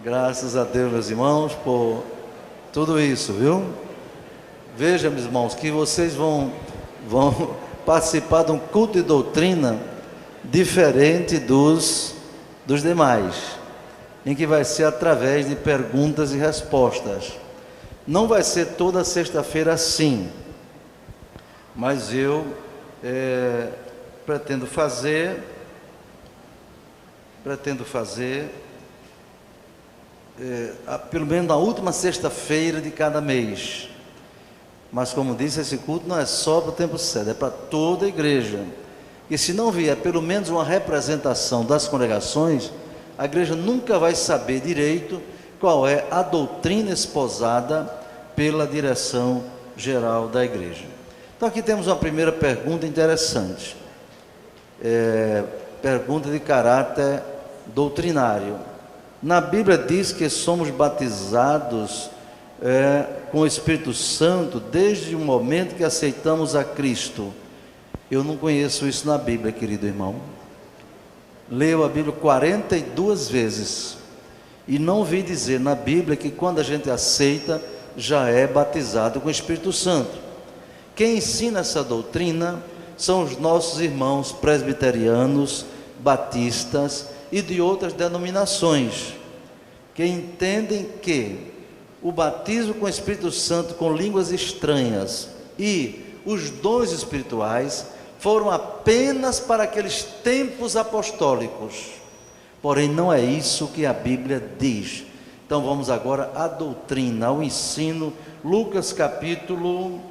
Graças a Deus, meus irmãos, por tudo isso, viu? Veja, meus irmãos, que vocês vão participar de um culto de doutrina diferente dos demais, em que vai ser através de perguntas e respostas. Não vai ser toda sexta-feira assim, mas eu pretendo fazer pelo menos na última sexta-feira de cada mês. Mas como disse, esse culto não é só para o tempo certo, é para toda a igreja. E se não vier pelo menos uma representação das congregações, a igreja nunca vai saber direito qual é a doutrina esposada pela direção geral da igreja. Então aqui temos uma primeira pergunta interessante, pergunta de caráter doutrinário. Na Bíblia diz que somos batizados com o Espírito Santo desde o momento que aceitamos a Cristo. Eu não conheço isso na Bíblia, querido irmão. Leio a Bíblia 42 vezes e não vi dizer na Bíblia que quando a gente aceita, já é batizado com o Espírito Santo. Quem ensina essa doutrina são os nossos irmãos presbiterianos, batistas e de outras denominações, que entendem que o batismo com o Espírito Santo com línguas estranhas e os dons espirituais foram apenas para aqueles tempos apostólicos. Porém, não é isso que a Bíblia diz. Então vamos agora à doutrina, ao ensino. Lucas capítulo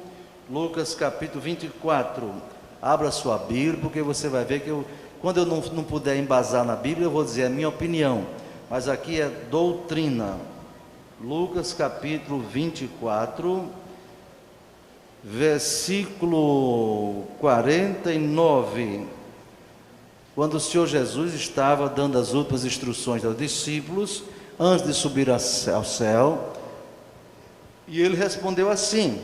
24. Abra sua Bíblia, porque você vai ver que quando eu não puder embasar na Bíblia, eu vou dizer a minha opinião. Mas aqui é doutrina. Lucas capítulo 24, versículo 49. Quando o Senhor Jesus estava dando as últimas instruções aos discípulos, antes de subir ao céu, e ele respondeu assim: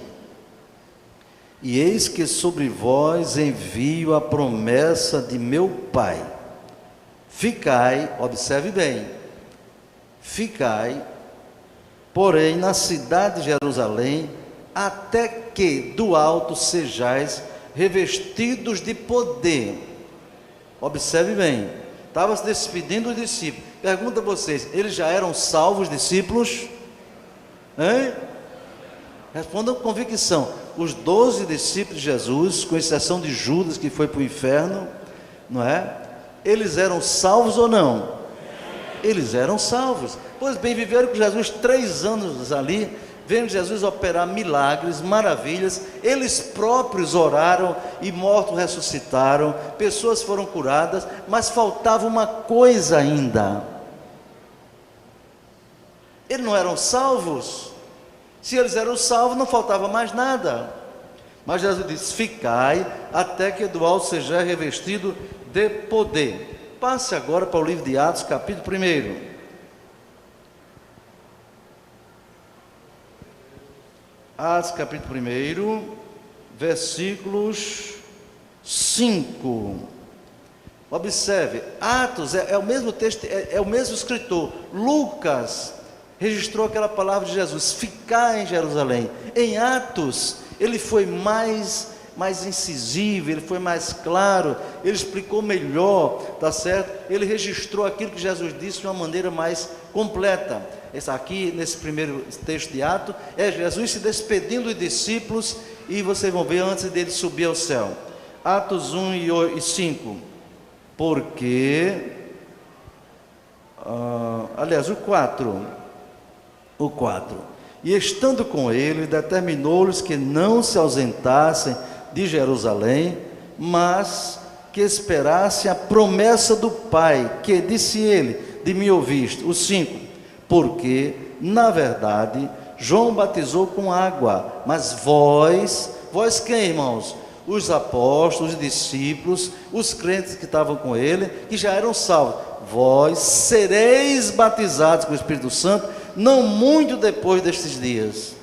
e eis que sobre vós envio a promessa de meu Pai. Ficai, observe bem, ficai, porém, na cidade de Jerusalém, até que do alto sejais revestidos de poder. Observe bem, estava se despedindo dos discípulos. Pergunta a vocês, eles já eram salvos, discípulos? Hein? Respondam com convicção. Os 12 discípulos de Jesus, com exceção de Judas, que foi para o inferno, não é? Eles eram salvos ou não? Eles eram salvos. Pois bem, viveram com Jesus 3 anos ali, vendo Jesus operar milagres, maravilhas. Eles próprios oraram e mortos ressuscitaram, pessoas foram curadas, mas faltava uma coisa ainda. Eles não eram salvos? Se eles eram salvos, não faltava mais nada. Mas Jesus disse: ficai até que do alto seja revestido de poder. Passe agora para o livro de Atos, capítulo 1. Atos capítulo 1, versículos 5. Observe, Atos é o mesmo texto, é o mesmo escritor. Lucas registrou aquela palavra de Jesus: ficar em Jerusalém. Em Atos, ele foi mais incisivo, ele foi mais claro, ele explicou melhor, tá certo? Ele registrou aquilo que Jesus disse de uma maneira mais completa. Esse aqui, nesse primeiro texto de Atos, é Jesus se despedindo dos discípulos, e vocês vão ver antes dele subir ao céu. Atos 1 e 5. Porque, aliás, o 4. E estando com ele, determinou-lhes que não se ausentassem de Jerusalém, mas que esperassem a promessa do Pai, que disse ele: de mim ouviste. O 5. Porque, na verdade, João batizou com água, mas vós quem, irmãos? Os apóstolos, os discípulos, os crentes que estavam com ele, que já eram salvos. Vós sereis batizados com o Espírito Santo, não muito depois destes dias.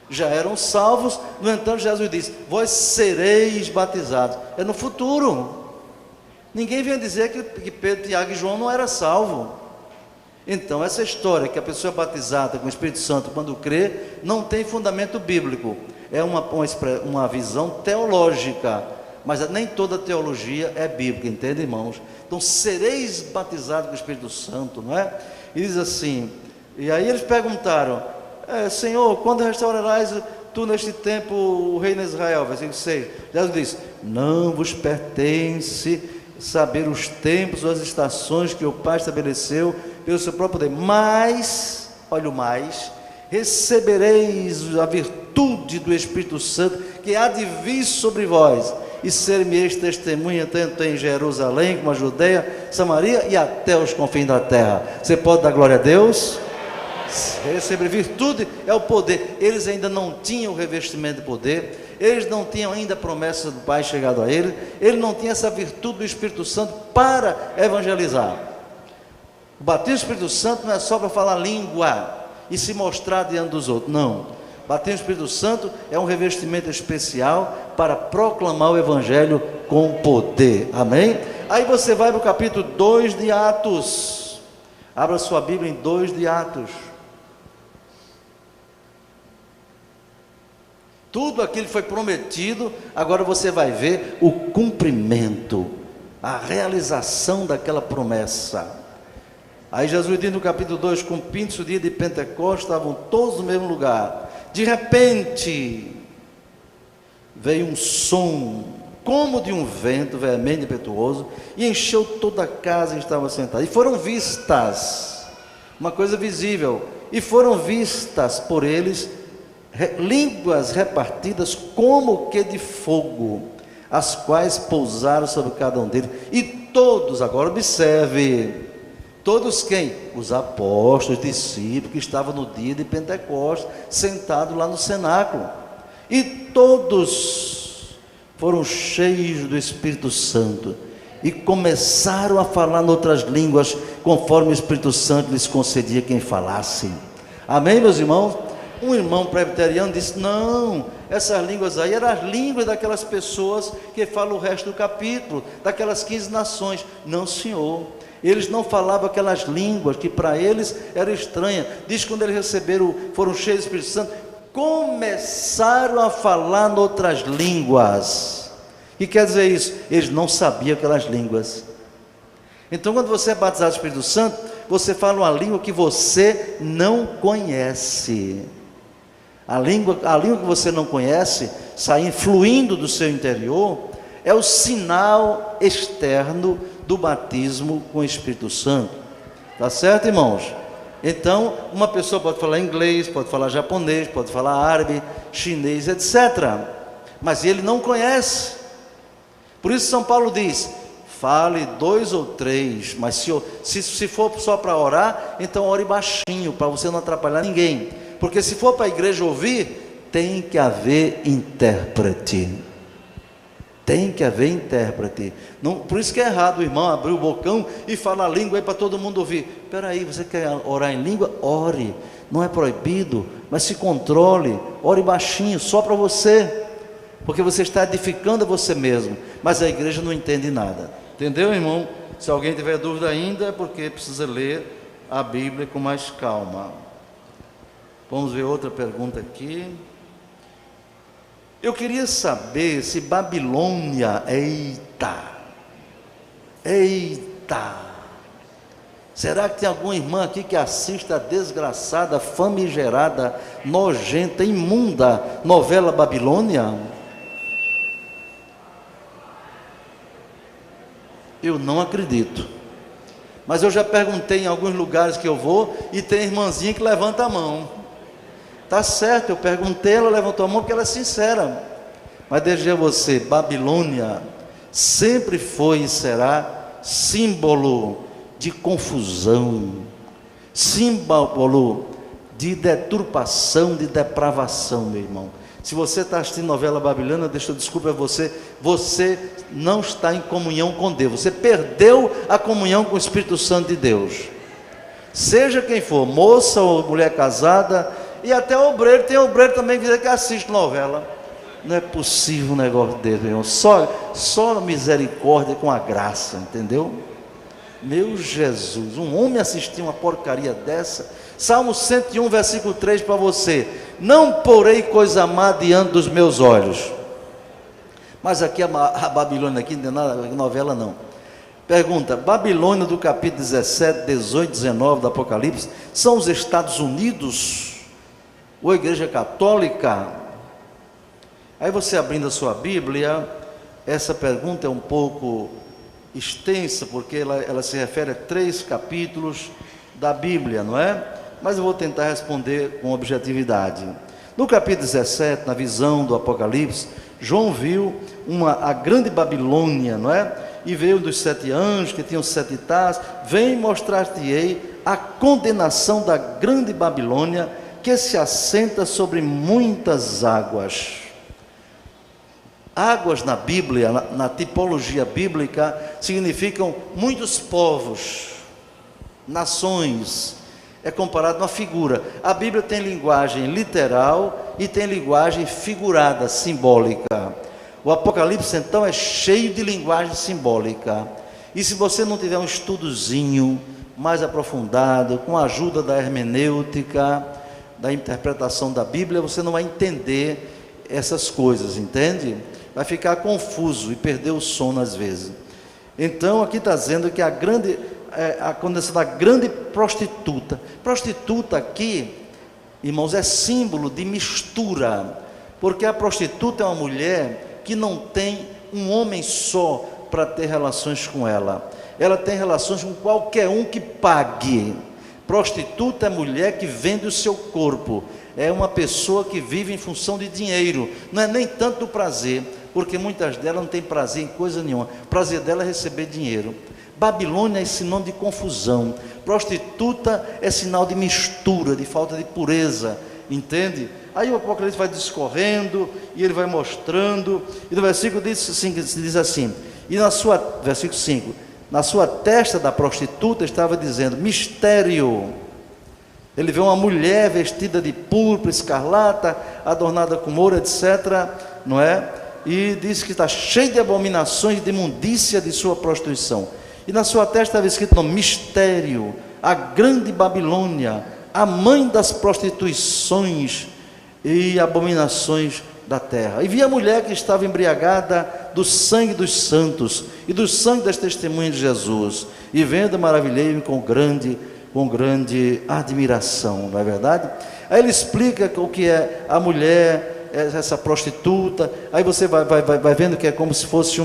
Já eram salvos, no entanto Jesus disse: vós sereis batizados. É no futuro. Ninguém vem dizer que Pedro, Tiago e João não eram salvos. Então, essa história que a pessoa é batizada com o Espírito Santo quando crê, não tem fundamento bíblico. É uma visão teológica, mas nem toda teologia é bíblica, entende, irmãos? Então, sereis batizados com o Espírito Santo, não é? E diz assim, e aí eles perguntaram, Senhor, quando restaurarás tu neste tempo o reino de Israel? Versículo 6, Jesus diz, não vos pertence saber os tempos ou as estações que o Pai estabeleceu pelo seu próprio poder, mas, olha o mais, recebereis a virtude do Espírito Santo, que há de vir sobre vós, e ser-me-eis testemunha, tanto em Jerusalém, como a Judeia, Samaria, e até os confins da terra. Você pode dar glória a Deus? Receber virtude é o poder. Eles ainda não tinham o revestimento de poder, eles não tinham ainda a promessa do Pai chegado a eles, ele não tinha essa virtude do Espírito Santo para evangelizar. O batismo do Espírito Santo não é só para falar língua e se mostrar diante dos outros, não. O batismo do Espírito Santo é um revestimento especial para proclamar o Evangelho com poder, amém? Aí você vai para o capítulo 2 de Atos, abra sua Bíblia em 2 de Atos. Tudo aquilo que foi prometido, agora você vai ver o cumprimento, a realização daquela promessa. Aí Jesus diz no capítulo 2, cumprindo-se o dia de Pentecostes, estavam todos no mesmo lugar. De repente, veio um som, como de um vento veemente e impetuoso, e encheu toda a casa em que estavam sentados. E foram vistas, uma coisa visível, e foram vistas por eles línguas repartidas como que de fogo, as quais pousaram sobre cada um deles. E todos, agora observe, todos quem? Os apóstolos, discípulos que estavam no dia de Pentecostes, sentados lá no cenáculo. E todos foram cheios do Espírito Santo e começaram a falar em outras línguas, conforme o Espírito Santo lhes concedia quem falasse. Amém, meus irmãos? Um irmão presbiteriano disse, não, essas línguas aí eram as línguas daquelas pessoas que falam o resto do capítulo, daquelas 15 nações. Não, senhor, eles não falavam aquelas línguas que para eles eram estranhas. Diz que quando eles receberam, foram cheios do Espírito Santo, começaram a falar em outras línguas. O que quer dizer isso? Eles não sabiam aquelas línguas. Então, quando você é batizado do Espírito Santo, você fala uma língua que você não conhece. A língua que você não conhece, saindo, fluindo do seu interior, é o sinal externo do batismo com o Espírito Santo. Tá certo, irmãos? Então, uma pessoa pode falar inglês, pode falar japonês, pode falar árabe, chinês, etc. Mas ele não conhece. Por isso São Paulo diz, fale 2 ou 3, mas se for só para orar, então ore baixinho, para você não atrapalhar ninguém. Porque se for para a igreja ouvir, tem que haver intérprete. Tem que haver intérprete. Não, por isso que é errado o irmão abrir o bocão e falar a língua aí para todo mundo ouvir. Espera aí, você quer orar em língua? Ore. Não é proibido, mas se controle. Ore baixinho, só para você. Porque você está edificando a você mesmo. Mas a igreja não entende nada. Entendeu, irmão? Se alguém tiver dúvida ainda, é porque precisa ler a Bíblia com mais calma. Vamos ver outra pergunta aqui. Eu queria saber se Babilônia, eita, será que tem alguma irmã aqui que assista a desgraçada, famigerada, nojenta, imunda novela Babilônia? Eu não acredito, mas eu já perguntei em alguns lugares que eu vou, e tem irmãzinha que levanta a mão. Tá certo, eu perguntei, ela levantou a mão porque ela é sincera. Mas desde você, Babilônia sempre foi e será símbolo de confusão, símbolo de deturpação, de depravação, meu irmão. Se você está assistindo novela babilônica, deixa eu desculpa a você, você não está em comunhão com Deus, você perdeu a comunhão com o Espírito Santo de Deus. Seja quem for, moça ou mulher casada, e até obreiro, tem obreiro também que assiste novela. Não é possível um negócio desse, irmão. Só misericórdia com a graça, entendeu? Meu Jesus, um homem assistir uma porcaria dessa. Salmo 101, versículo 3 para você: não porei coisa má diante dos meus olhos. Mas aqui a Babilônia aqui não tem nada, novela não. Pergunta: Babilônia do capítulo 17, 18, 19 do Apocalipse são os Estados Unidos ou a Igreja Católica? Aí você, abrindo a sua Bíblia, essa pergunta é um pouco extensa, porque ela se refere a 3 capítulos da Bíblia, não é? Mas eu vou tentar responder com objetividade. No capítulo 17, na visão do Apocalipse, João viu a grande Babilônia, não é? E veio um dos 7 anjos, que tinham 7 taças: vem mostrar-te-ei a condenação da grande Babilônia, que se assenta sobre muitas águas. Águas na Bíblia, na tipologia bíblica, significam muitos povos, nações. É comparado a uma figura. A Bíblia tem linguagem literal e tem linguagem figurada, simbólica. O Apocalipse, então, é cheio de linguagem simbólica. E se você não tiver um estudozinho mais aprofundado, com a ajuda da hermenêutica, da interpretação da Bíblia, você não vai entender essas coisas, entende? Vai ficar confuso e perder o sono às vezes. Então, aqui está dizendo que a condenação da grande prostituta. Prostituta aqui, irmãos, é símbolo de mistura, porque a prostituta é uma mulher que não tem um homem só para ter relações com ela. Ela tem relações com qualquer um que pague. Prostituta é mulher que vende o seu corpo. É uma pessoa que vive em função de dinheiro. Não é nem tanto do prazer, porque muitas delas não têm prazer em coisa nenhuma. O prazer dela é receber dinheiro. Babilônia é sinal de confusão. Prostituta é sinal de mistura, de falta de pureza. Entende? Aí o Apocalipse vai discorrendo e ele vai mostrando. E no versículo diz assim: e versículo 5: na sua testa da prostituta estava dizendo mistério. Ele vê uma mulher vestida de púrpura, escarlata, adornada com ouro, etc., não é? E diz que está cheio de abominações, de imundícia de sua prostituição. E na sua testa estava escrito: mistério, a grande Babilônia, a mãe das prostituições e abominações da terra. E vi a mulher que estava embriagada do sangue dos santos e do sangue das testemunhas de Jesus, e vendo, maravilhei-me com grande admiração, não é verdade? Aí ele explica o que é a mulher, essa prostituta. Aí você vai vendo que é como se fosse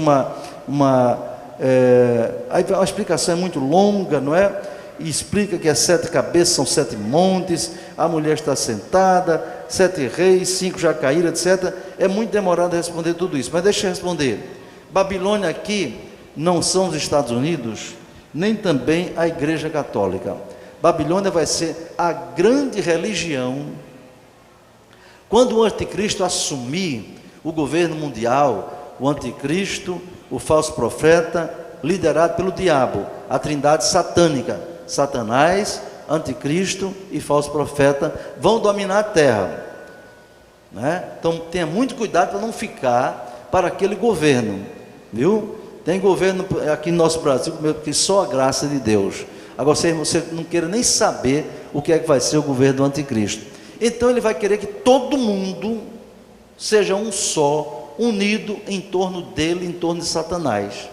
aí a explicação é muito longa, não é? E explica que as 7 cabeças são 7 montes, a mulher está sentada, 7 reis, 5 já caíram, etc. É muito demorado responder tudo isso, mas deixa eu responder. Babilônia aqui não são os Estados Unidos, nem também a Igreja Católica. Babilônia vai ser a grande religião. Quando o anticristo assumir o governo mundial, o anticristo, o falso profeta, liderado pelo diabo, a trindade satânica, Satanás, anticristo e falso profeta, vão dominar a terra, né? Então tenha muito cuidado para não ficar para aquele governo, viu? Tem governo aqui no nosso Brasil que só a graça de Deus. Agora você não queira nem saber o que é que vai ser o governo do anticristo. Então ele vai querer que todo mundo seja um só, unido em torno dele, em torno de Satanás.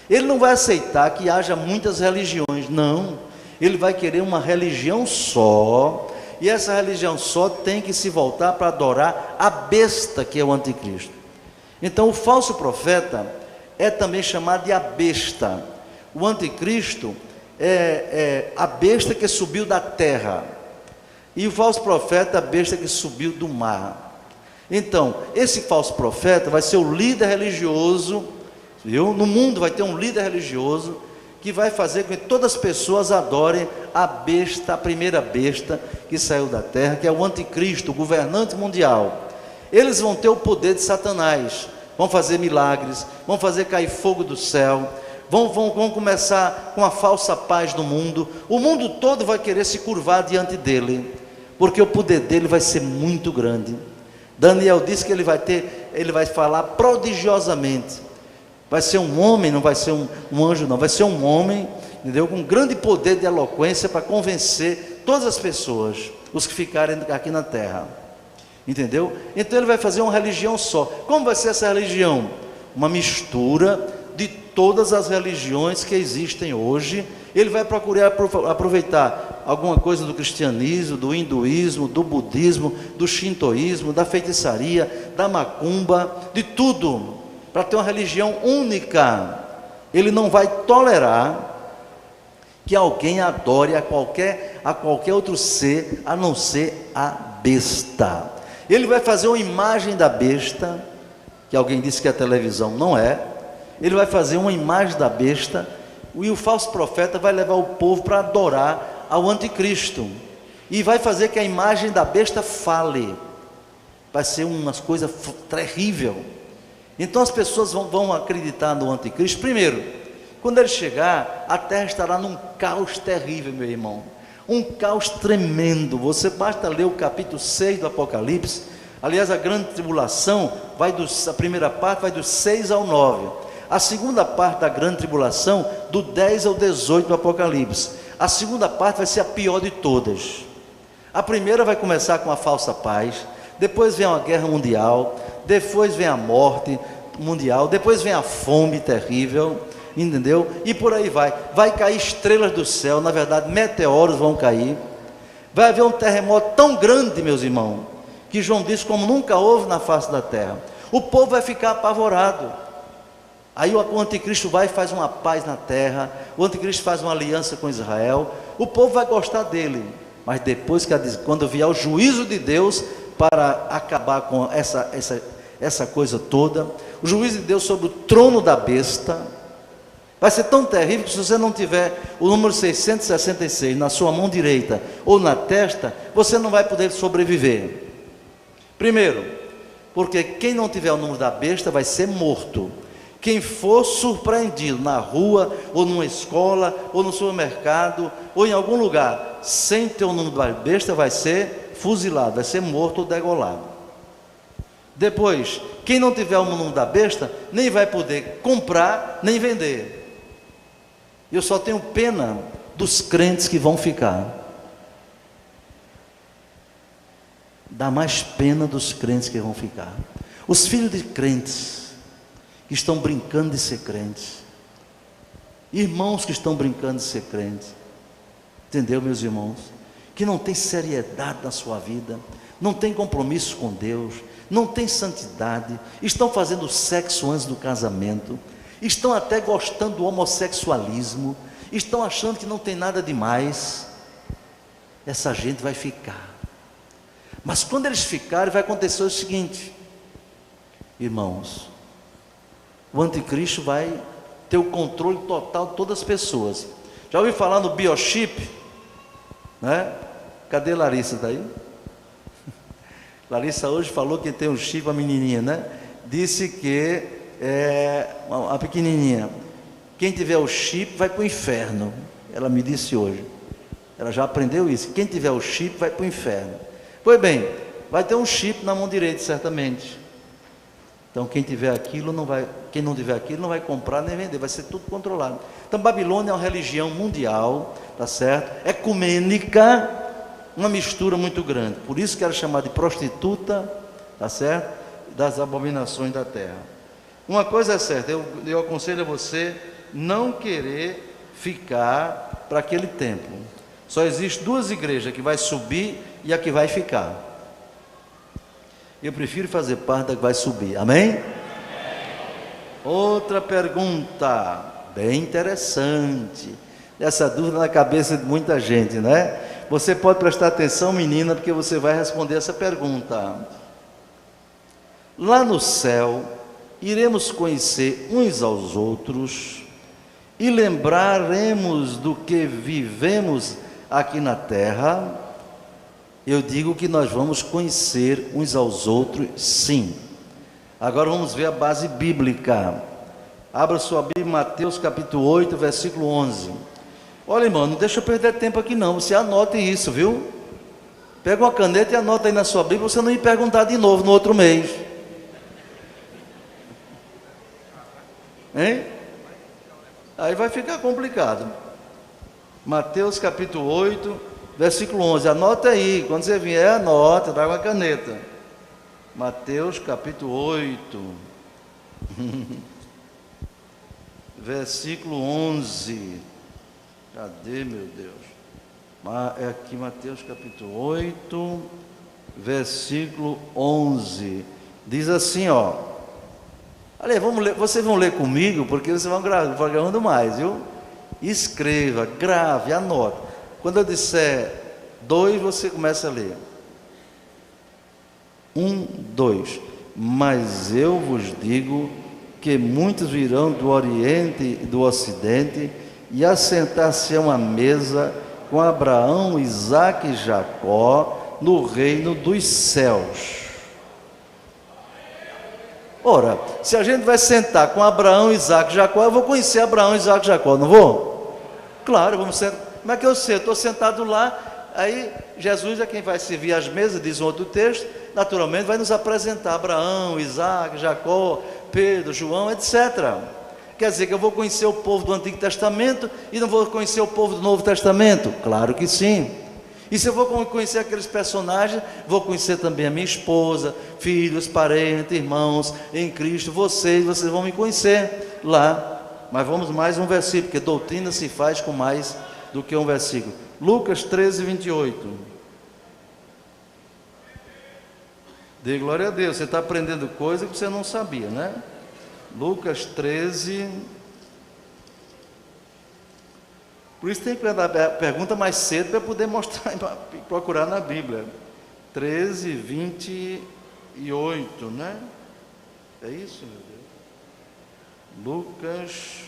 Ele não vai aceitar que haja muitas religiões, não. Ele vai querer uma religião só, e essa religião só tem que se voltar para adorar a besta que é o anticristo. Então o falso profeta é também chamado de a besta. O anticristo é a besta que subiu da terra, e o falso profeta é a besta que subiu do mar. Então esse falso profeta vai ser o líder religioso, viu? No mundo vai ter um líder religioso que vai fazer com que todas as pessoas adorem a besta, a primeira besta que saiu da terra, que é o anticristo, o governante mundial. Eles vão ter o poder de Satanás, vão fazer milagres, vão fazer cair fogo do céu, vão começar com a falsa paz no mundo. O mundo todo vai querer se curvar diante dele, porque o poder dele vai ser muito grande. Daniel disse que ele vai falar prodigiosamente. Vai ser um homem, não vai ser um anjo não, vai ser um homem, entendeu? Com grande poder de eloquência para convencer todas as pessoas, os que ficarem aqui na terra, entendeu? Então ele vai fazer uma religião só. Como vai ser essa religião? Uma mistura de todas as religiões que existem hoje. Ele vai procurar aproveitar alguma coisa do cristianismo, do hinduísmo, do budismo, do shintoísmo, da feitiçaria, da macumba, de tudo, para ter uma religião única. Ele não vai tolerar que alguém adore a qualquer outro ser, a não ser a besta. Ele vai fazer uma imagem da besta, que alguém disse que a televisão não é. Ele vai fazer uma imagem da besta, e o falso profeta vai levar o povo para adorar ao anticristo, e vai fazer que a imagem da besta fale. Vai ser uma coisa terrível. Então as pessoas vão acreditar no anticristo. Primeiro, quando ele chegar, a terra estará num caos terrível, meu irmão, um caos tremendo. Você basta ler o capítulo 6 do Apocalipse. Aliás, a grande tribulação a primeira parte vai dos 6 ao 9, a segunda parte da grande tribulação do 10 ao 18 do Apocalipse. A segunda parte vai ser a pior de todas. A primeira vai começar com a falsa paz, depois vem uma guerra mundial, depois vem a morte mundial, depois vem a fome terrível, entendeu? E por aí vai cair estrelas do céu, na verdade meteoros vão cair, vai haver um terremoto tão grande, meus irmãos, que João disse como nunca houve na face da terra. O povo vai ficar apavorado. Aí o anticristo vai e faz uma paz na terra, o anticristo faz uma aliança com Israel, o povo vai gostar dele, mas depois quando vier o juízo de Deus para acabar com essa coisa toda, o juízo de Deus sobre o trono da besta, vai ser tão terrível que se você não tiver o número 666 na sua mão direita ou na testa, você não vai poder sobreviver. Primeiro, porque quem não tiver o número da besta vai ser morto. Quem for surpreendido na rua, ou numa escola, ou no supermercado, ou em algum lugar, sem ter o número da besta, vai ser fuzilado, vai ser morto ou degolado. Depois, quem não tiver o número da besta, nem vai poder comprar, nem vender. Eu só tenho pena dos crentes que vão ficar. Dá mais pena dos crentes que vão ficar. Os filhos de crentes que estão brincando de ser crentes, irmãos que estão brincando de ser crentes, entendeu, meus irmãos? Que não tem seriedade na sua vida, não tem compromisso com Deus, não tem santidade, estão fazendo sexo antes do casamento, estão até gostando do homossexualismo, estão achando que não tem nada demais. Essa gente vai ficar. Mas quando eles ficarem, vai acontecer o seguinte, irmãos, o anticristo vai ter o controle total de todas as pessoas. Já ouviu falar no biochip? Né? Cadê Larissa? Está aí? Larissa hoje falou que tem um chip, a menininha, né? Disse que a pequenininha, quem tiver o chip vai para o inferno. Ela me disse hoje. Ela já aprendeu isso. Quem tiver o chip vai para o inferno. Pois bem, vai ter um chip na mão direita, certamente. Então quem tiver aquilo quem não tiver aquilo não vai comprar nem vender, vai ser tudo controlado. Então Babilônia é uma religião mundial, tá certo? Ecumênica, uma mistura muito grande. Por isso que era chamada de prostituta, tá certo? Das abominações da terra. Uma coisa é certa, eu aconselho a você não querer ficar para aquele tempo. Só existe duas igrejas, que vai subir e a que vai ficar. Eu prefiro fazer parte da que vai subir, amém? Outra pergunta, bem interessante, essa dúvida na cabeça de muita gente, né? Você pode prestar atenção, menina, porque você vai responder essa pergunta. Lá no céu, iremos conhecer uns aos outros e lembraremos do que vivemos aqui na terra. Eu digo que nós vamos conhecer uns aos outros, sim. Agora vamos ver a base bíblica. Abra sua Bíblia, Mateus capítulo 8, versículo 11. Olha, irmão, não deixa eu perder tempo aqui não, você anote isso, viu? Pega uma caneta e anota aí na sua Bíblia, você não ir perguntar de novo no outro mês. Hein? Aí vai ficar complicado. Mateus capítulo 8, versículo 11. Anota aí, quando você vier, anota, dá uma caneta. Mateus capítulo 8, versículo 11. Cadê, meu Deus? É aqui, Mateus capítulo 8, versículo 11. Diz assim, ó. Olha, vamos ler, vocês vão ler comigo, porque vocês vão gravando mais, viu? Escreva, grave, anote. Quando eu disser 2, você começa a ler. 1, 2. Mas eu vos digo que muitos virão do Oriente e do Ocidente e assentar-se-ão à mesa com Abraão, Isaque e Jacó no reino dos céus. Ora, se a gente vai sentar com Abraão, Isaque e Jacó, eu vou conhecer Abraão, Isaque e Jacó, não vou? Claro, vamos sentar. Como é que eu sei? Eu estou sentado lá, aí Jesus é quem vai servir as mesas, diz um outro texto, naturalmente vai nos apresentar Abraão, Isaque, Jacó, Pedro, João, etc. Quer dizer que eu vou conhecer o povo do Antigo Testamento e não vou conhecer o povo do Novo Testamento? Claro que sim. E se eu vou conhecer aqueles personagens, vou conhecer também a minha esposa, filhos, parentes, irmãos em Cristo, vocês vão me conhecer lá. Mas vamos mais um versículo, porque doutrina se faz com mais do que um versículo. Lucas 13, 28. Dê glória a Deus, você está aprendendo coisa que você não sabia, né? Lucas 13. Por isso tem que dar a pergunta mais cedo para poder mostrar, procurar na Bíblia. 13, 28, né? É isso, meu Deus? Lucas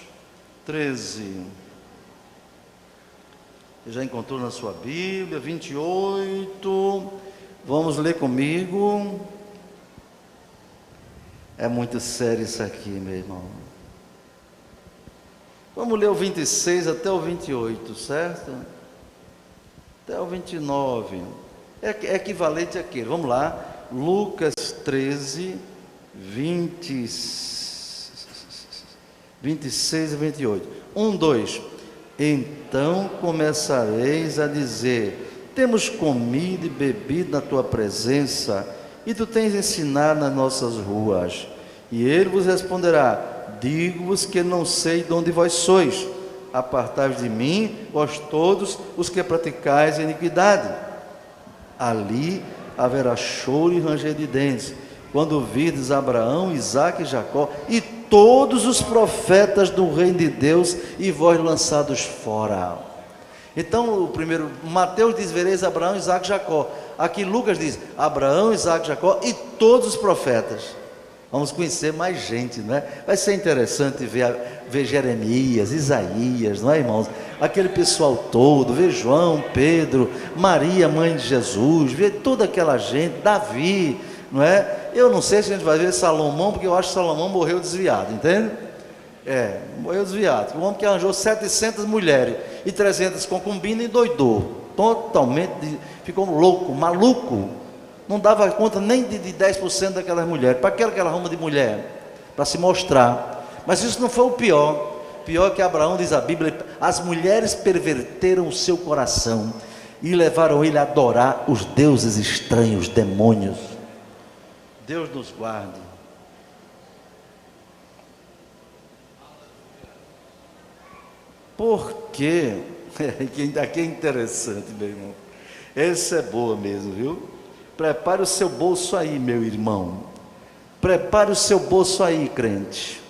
13. Você já encontrou na sua Bíblia? 28. Vamos ler comigo. É muito sério isso aqui, meu irmão. Vamos ler o 26 até o 28, certo? Até o 29. É equivalente àquele. Vamos lá. Lucas 13, 26 e 28. 1, 2. Então começareis a dizer: temos comido e bebido na tua presença, e tu tens ensinado nas nossas ruas. E ele vos responderá: digo-vos que não sei de onde vós sois. Apartai-vos de mim, vós todos os que praticais a iniquidade. Ali haverá choro e ranger de dentes, quando virdes Abraão, Isaque e Jacó e todos os profetas do reino de Deus, e vós lançados fora. Então, o primeiro, Mateus diz: vereis Abraão, Isaque e Jacó. Aqui Lucas diz: Abraão, Isaque e Jacó e todos os profetas. Vamos conhecer mais gente, não é? Vai ser interessante ver Jeremias, Isaías, não é, irmãos? Aquele pessoal todo, ver João, Pedro, Maria, mãe de Jesus, ver toda aquela gente, Davi, não é? Eu não sei se a gente vai ver Salomão, porque eu acho que Salomão morreu desviado, entende? Morreu desviado. O homem que arranjou 700 mulheres e 300 concubinas e doidou, totalmente, ficou louco, maluco. Não dava conta nem de 10% daquelas mulheres. Para que ela arruma de mulher? Para se mostrar. Mas isso não foi o pior. Pior é que Abraão, diz a Bíblia, as mulheres perverteram o seu coração e levaram ele a adorar os deuses estranhos, demônios. Deus nos guarde. Por quê? Aqui é interessante, meu irmão. Essa é boa mesmo, viu? Prepare o seu bolso aí, meu irmão. Prepare o seu bolso aí, crente.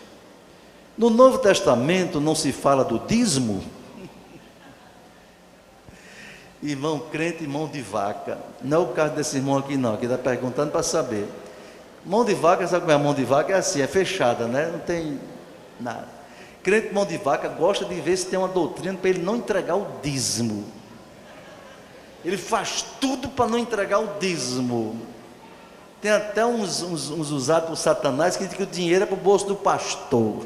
No Novo Testamento não se fala do dízimo. Irmão crente e mão de vaca. Não é o caso desse irmão aqui não, que está perguntando para saber. Mão de vaca, sabe como é a mão de vaca? É assim, é fechada, né? Não tem nada. Crente mão de vaca gosta de ver se tem uma doutrina para ele não entregar o dízimo. Ele faz tudo para não entregar o dízimo. Tem até uns usados por Satanás que dizem que o dinheiro é para o bolso do pastor.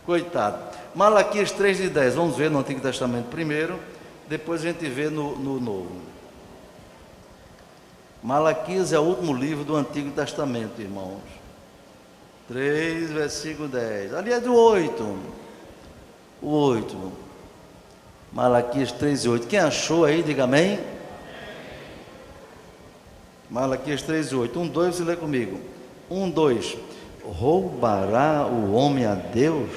Coitado. Malaquias 3:10. Vamos ver no Antigo Testamento primeiro, depois a gente vê no Novo. Malaquias é o último livro do Antigo Testamento, irmãos. 3, versículo 10. Ali é do 8. O 8. Malaquias 3:8. Quem achou aí, diga amém. Malaquias 3:8. 1, 2, você lê comigo. 1, 2. Roubará o homem a Deus?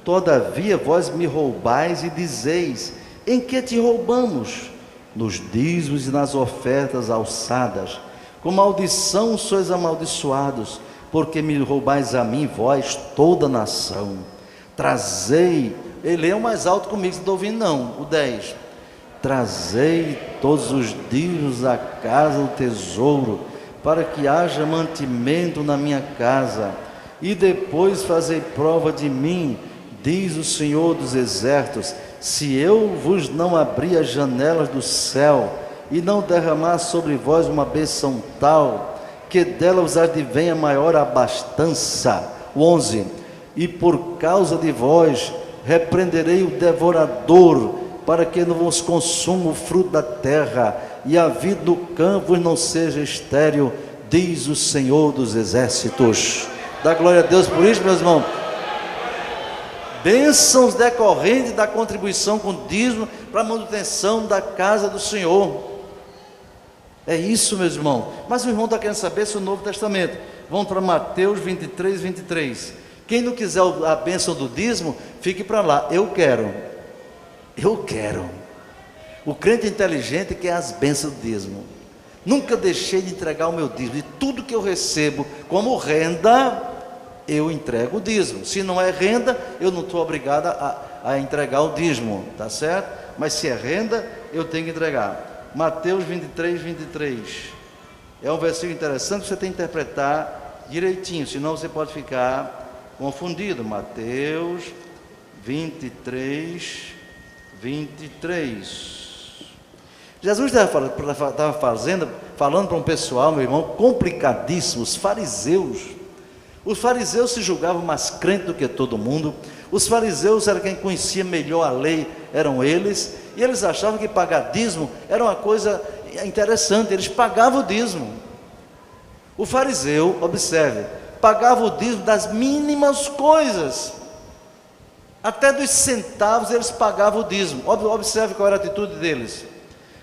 Todavia vós me roubais e dizeis: em que te roubamos? Nos dízimos e nas ofertas alçadas. Com maldição sois amaldiçoados, porque me roubais a mim, vós, toda a nação. Trazei, ele é o mais alto comigo, você não está ouvindo não, o 10. Trazei todos os dízimos à casa do tesouro, para que haja mantimento na minha casa, e depois fazei prova de mim, diz o Senhor dos Exércitos, se eu vos não abrir as janelas do céu, e não derramar sobre vós uma bênção tal, que dela vos advenha maior abastança. 11. E por causa de vós repreenderei o devorador, para que não vos consuma o fruto da terra, e a vida do campo não seja estéril, diz o Senhor dos Exércitos. Dá glória a Deus por isso, meus irmãos. Bênçãos decorrentes da contribuição com dízimo para a manutenção da casa do Senhor. É isso, meus irmãos. Mas o irmão está querendo saber se o Novo Testamento. Vamos para Mateus 23, 23. Quem não quiser a bênção do dízimo, fique para lá. Eu quero. O crente inteligente quer as bênçãos do dízimo. Nunca deixei de entregar o meu dízimo. De tudo que eu recebo como renda, eu entrego o dízimo. Se não é renda, eu não estou obrigado a entregar o dízimo, tá certo? Mas se é renda, eu tenho que entregar. Mateus 23, 23. É um versículo interessante que você tem que interpretar direitinho, senão você pode ficar confundido. Mateus 23, 23. Jesus estava falando para um pessoal, meu irmão, complicadíssimo, os fariseus. Os fariseus se julgavam mais crentes do que todo mundo. Os fariseus eram quem conhecia melhor a lei, eram eles. E eles achavam que pagar dízimo era uma coisa interessante. Eles pagavam o dízimo. O fariseu, observe, pagava o dízimo das mínimas coisas. Até dos centavos eles pagavam o dízimo. Observe qual era a atitude deles.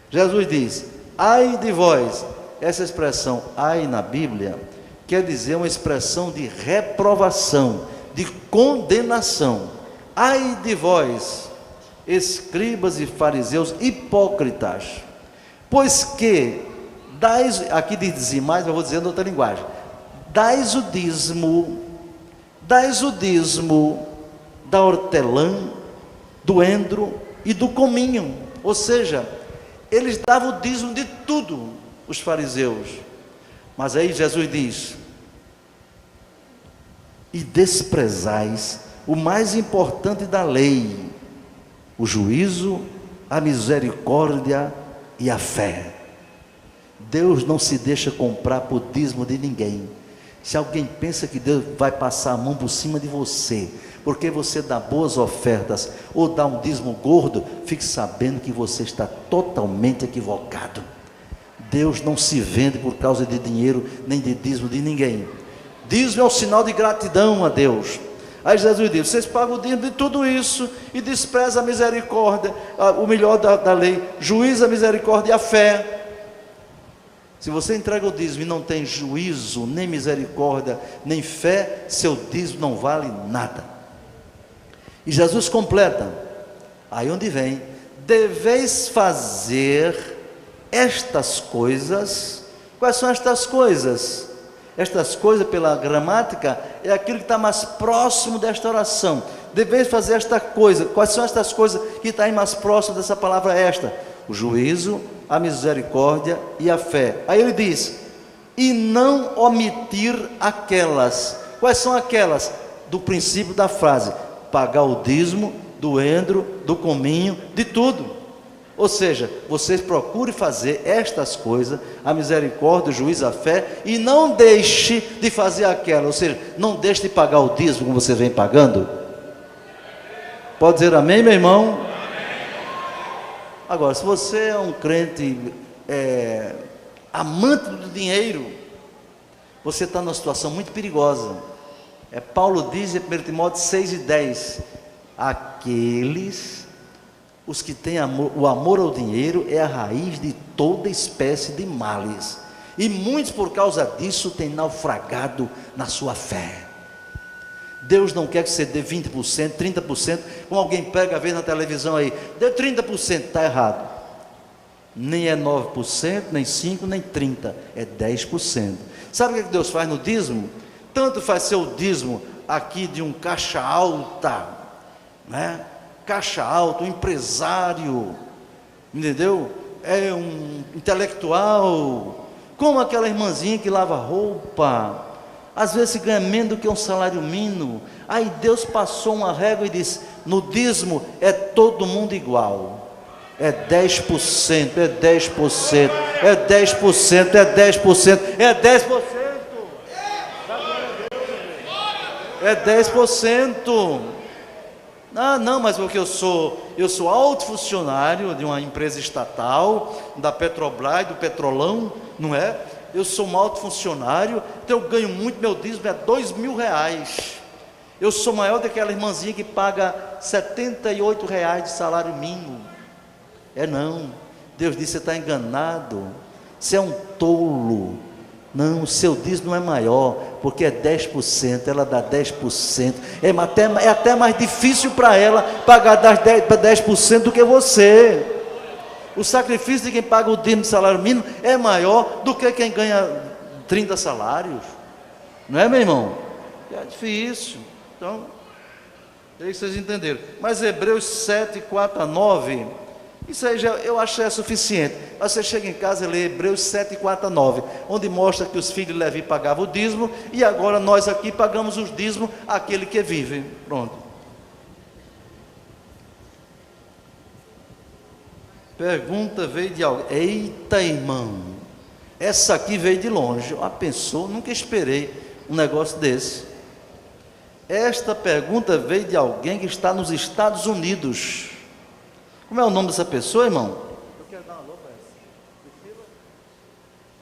Jesus diz: ai de vós. Essa expressão ai na Bíblia quer dizer uma expressão de reprovação, de condenação. Ai de vós, escribas e fariseus hipócritas, pois que dais, aqui diz dizimais, mas eu vou dizer em outra linguagem, dais o dízimo da hortelã, do endro e do cominho. Ou seja, eles davam o dízimo de tudo, os fariseus. Mas aí Jesus diz: e desprezais o mais importante da lei, o juízo, a misericórdia e a fé. Deus não se deixa comprar por dízimo de ninguém. Se alguém pensa que Deus vai passar a mão por cima de você, porque você dá boas ofertas, ou dá um dízimo gordo, fique sabendo que você está totalmente equivocado. Deus não se vende por causa de dinheiro, nem de dízimo de ninguém. Dízimo é um sinal de gratidão a Deus. Aí Jesus diz: vocês pagam o dízimo de tudo isso e desprezam a misericórdia, o melhor da lei, juízo, a misericórdia e a fé. Se você entrega o dízimo e não tem juízo, nem misericórdia, nem fé, seu dízimo não vale nada. E Jesus completa, aí onde vem: deveis fazer estas coisas. Quais são estas coisas? Estas coisas, pela gramática, é aquilo que está mais próximo desta oração. Deveis fazer esta coisa. Quais são estas coisas que estão mais próximo dessa palavra esta? O juízo, a misericórdia e a fé. Aí ele diz: e não omitir aquelas. Quais são aquelas? Do princípio da frase: pagar o dízimo, do endro, do cominho, de tudo. Ou seja, vocês procurem fazer estas coisas, a misericórdia, o juízo, a fé, e não deixe de fazer aquela. Ou seja, não deixe de pagar o dízimo como você vem pagando. Pode dizer amém, meu irmão? Agora, se você é um crente amante do dinheiro, você está numa situação muito perigosa. Paulo diz em 1 Timóteo 6:10, aqueles Os que têm amor, o amor ao dinheiro é a raiz de toda espécie de males. E muitos, por causa disso, têm naufragado na sua fé. Deus não quer que você dê 20%, 30%, como alguém pega, vê na televisão aí, dê 30%, está errado. Nem é 9%, nem 5%, nem 30%, é 10%. Sabe o que Deus faz no dízimo? Tanto faz ser o dízimo aqui de um caixa alta, né? Caixa alta, um empresário, entendeu? É um intelectual, como aquela irmãzinha que lava roupa, às vezes se ganha menos do que um salário mínimo. Aí Deus passou uma régua e disse: no dízimo é todo mundo igual, é 10%, é 10%, é 10%, é 10%, é 10%, é 10%. Ah, não, mas porque eu sou alto funcionário de uma empresa estatal, da Petrobras, do Petrolão, não é? Eu sou um alto funcionário, então eu ganho muito, meu dízimo é R$2.000. Eu sou maior daquela irmãzinha que paga R$78 de salário mínimo. É não, Deus disse: você está enganado, você é um tolo. Não, o seu dízimo não é maior, porque é 10%, ela dá 10%, é até mais difícil para ela pagar 10% do que você. O sacrifício de quem paga o dízimo de salário mínimo é maior do que quem ganha 30 salários, não é, meu irmão? É difícil. Então, é isso que vocês entenderam. Mas Hebreus 7, 4-9, isso aí eu acho que é suficiente. Você chega em casa e lê Hebreus 7, 4-9, onde mostra que os filhos de Levi pagavam o dízimo, e agora nós aqui pagamos os dízimos àquele que vive. Pronto. Pergunta veio de alguém. Eita, irmão, essa aqui veio de longe. Ah, pensou? Nunca esperei um negócio desse. Esta pergunta veio de alguém que está nos Estados Unidos. Como é o nome dessa pessoa, irmão? Eu quero dar uma alô para essa. Priscila?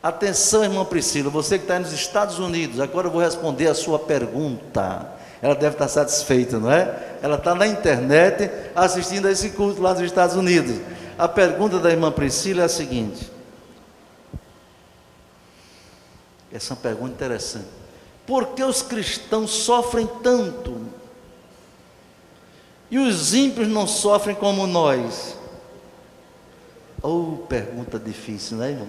Atenção, irmã Priscila, você que está nos Estados Unidos, agora eu vou responder a sua pergunta. Ela deve estar satisfeita, não é? Ela está na internet assistindo a esse culto lá nos Estados Unidos. A pergunta da irmã Priscila é a seguinte. Essa é uma pergunta interessante. Por que os cristãos sofrem tanto e os ímpios não sofrem como nós? Oh, pergunta difícil, né, irmão?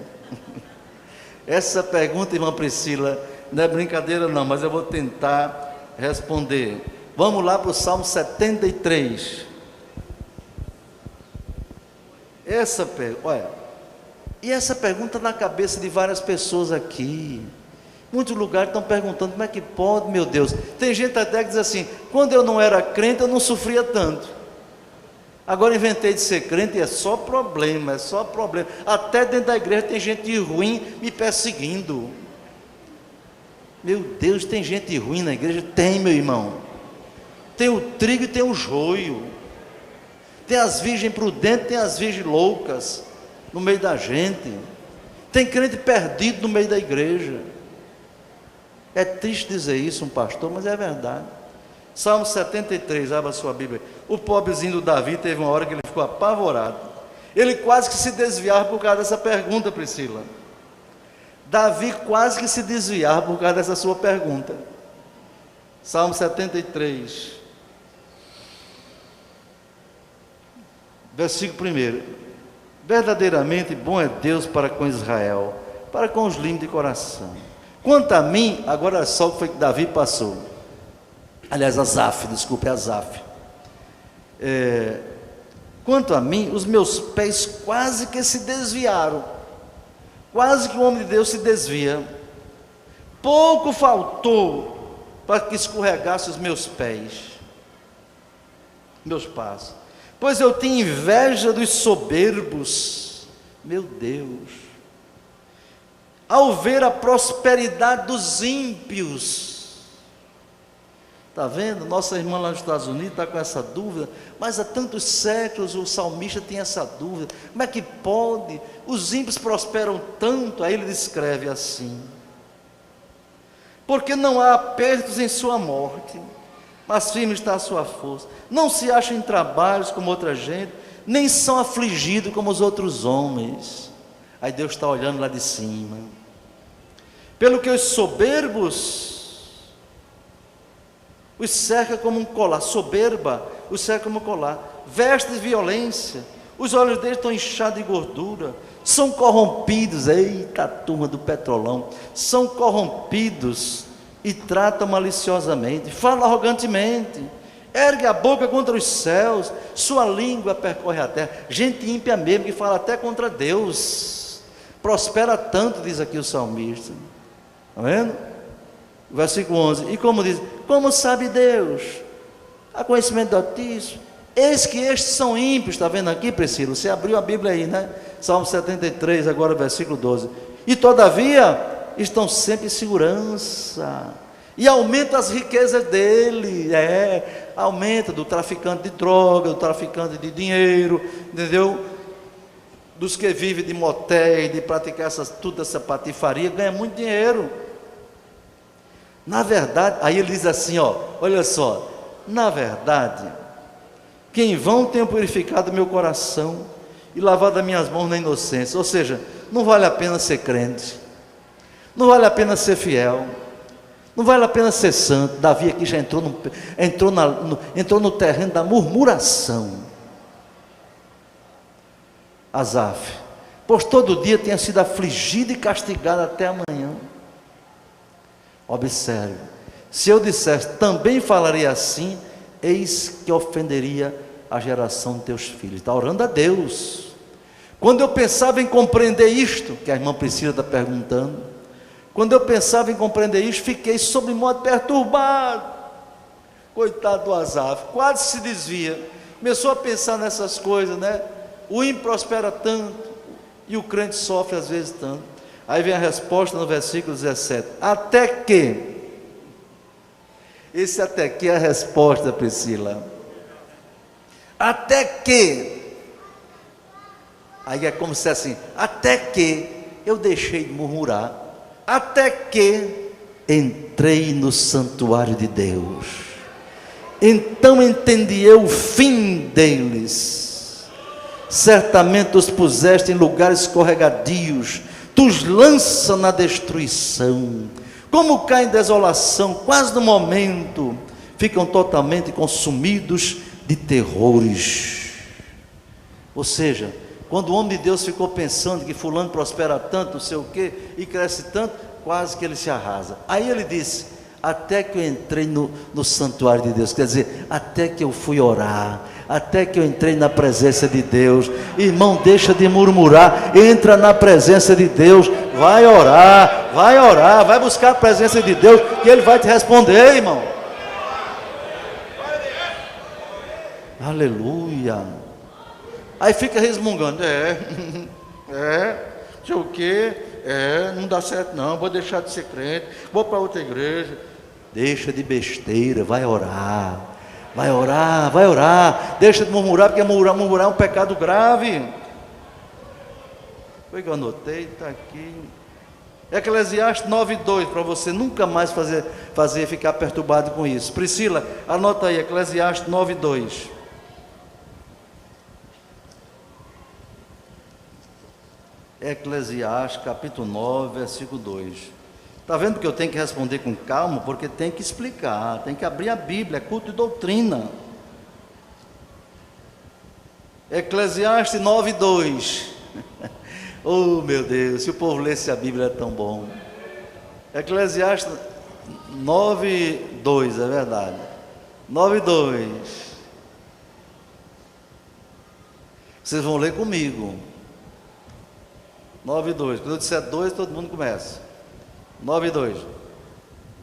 Essa pergunta, irmã Priscila, não é brincadeira não, mas eu vou tentar responder. Vamos lá para o Salmo 73. Olha, e essa pergunta na cabeça de várias pessoas aqui. Muitos lugares estão perguntando: como é que pode, meu Deus? Tem gente até que diz assim: quando eu não era crente eu não sofria tanto, agora inventei de ser crente e é só problema, é só problema. Até dentro da igreja tem gente ruim me perseguindo. Meu Deus, tem gente ruim na igreja? Tem, meu irmão. Tem o trigo e tem o joio. Tem as virgens prudentes, tem as virgens loucas no meio da gente. Tem crente perdido no meio da igreja. É triste dizer isso, um pastor, mas é verdade. Salmo 73, abra sua Bíblia. O pobrezinho do Davi teve uma hora que ele ficou apavorado. Ele quase que se desviava por causa dessa pergunta, Priscila. Davi quase que se desviava por causa dessa sua pergunta. Salmo 73. Versículo 1: verdadeiramente bom é Deus para com Israel, para com os limpos de coração. Quanto a mim, agora é só o que foi que Davi passou. Aliás, Asaf. Quanto a mim, os meus pés quase que se desviaram. Quase que o homem de Deus se desvia. Pouco faltou para que escorregasse os meus pés, meus passos. Pois eu tinha inveja dos soberbos, meu Deus, ao ver a prosperidade dos ímpios. Está vendo? Nossa irmã lá nos Estados Unidos está com essa dúvida, mas há tantos séculos o salmista tem essa dúvida: como é que pode? Os ímpios prosperam tanto. Aí ele descreve assim: porque não há apertos em sua morte, mas firme está a sua força. Não se acha em trabalhos como outra gente, nem são afligidos como os outros homens. Aí Deus está olhando lá de cima. Pelo que os soberbos os cerca como um colar, soberba os cerca como um colar, vestes de violência, os olhos deles estão inchados de gordura, são corrompidos, eita turma do petrolão, são corrompidos e tratam maliciosamente, falam arrogantemente, ergue a boca contra os céus, sua língua percorre a terra. Gente ímpia mesmo, que fala até contra Deus, prospera tanto, diz aqui o salmista. Está vendo? Versículo 11, e como diz, como sabe Deus? Há conhecimento do Altíssimo. Eis que estes são ímpios, está vendo aqui, Priscila? Você abriu a Bíblia aí, né? Salmo 73, agora versículo 12. E todavia, estão sempre em segurança, e aumenta as riquezas dele, aumenta do traficante de droga, do traficante de dinheiro, entendeu? Dos que vivem de motéis, de praticar toda essa patifaria, ganha muito dinheiro. Na verdade, aí ele diz assim, olha só, na verdade, que em vão tenho purificado meu coração e lavado as minhas mãos na inocência. Ou seja, não vale a pena ser crente, não vale a pena ser fiel, não vale a pena ser santo. Davi aqui já entrou no terreno da murmuração. Asaf, pois todo dia tenha sido afligido e castigado até amanhã. Observe, se eu dissesse também falaria assim, eis que ofenderia a geração de teus filhos. Está orando a Deus. Quando eu pensava em compreender isto, que a irmã Priscila está perguntando, quando eu pensava em compreender isto, fiquei sobre modo perturbado. Coitado do Asaf, quase se desvia, começou a pensar nessas coisas, né? O ímpio prospera tanto, e o crente sofre às vezes tanto. Aí vem a resposta no versículo 17, até que, esse até que é a resposta, Priscila, até que, aí é como se assim, até que eu deixei de murmurar, até que entrei no santuário de Deus, então entendi eu o fim deles, certamente os puseste em lugares escorregadios, tu os lanças na destruição, como caem em desolação, quase no momento, ficam totalmente consumidos de terrores. Ou seja, quando o homem de Deus ficou pensando que fulano prospera tanto, não sei o quê, e cresce tanto, quase que ele se arrasa. Aí ele disse, até que eu entrei no santuário de Deus, quer dizer, até que eu fui orar, até que eu entrei na presença de Deus. Irmão, deixa de murmurar, entra na presença de Deus, vai orar, vai buscar a presença de Deus, que Ele vai te responder, irmão. Aleluia. Aí fica resmungando, não sei o que, não dá certo não, vou deixar de ser crente, vou para outra igreja. Deixa de besteira, vai orar, deixa de murmurar, porque murmurar é um pecado grave. Foi que eu anotei, está aqui, Eclesiastes 9:2, para você nunca mais ficar perturbado com isso. Priscila, anota aí, Eclesiastes 9:2. Eclesiastes capítulo 9, versículo 2. Está vendo que eu tenho que responder com calma? Porque tem que explicar, tem que abrir a Bíblia, é culto de doutrina. Eclesiastes 9:2. Oh meu Deus, se o povo lesse a Bíblia é tão bom. Eclesiastes 9:2, é verdade. 9:2. Vocês vão ler comigo. 9:2. Quando eu disser 2, todo mundo começa. 9:2.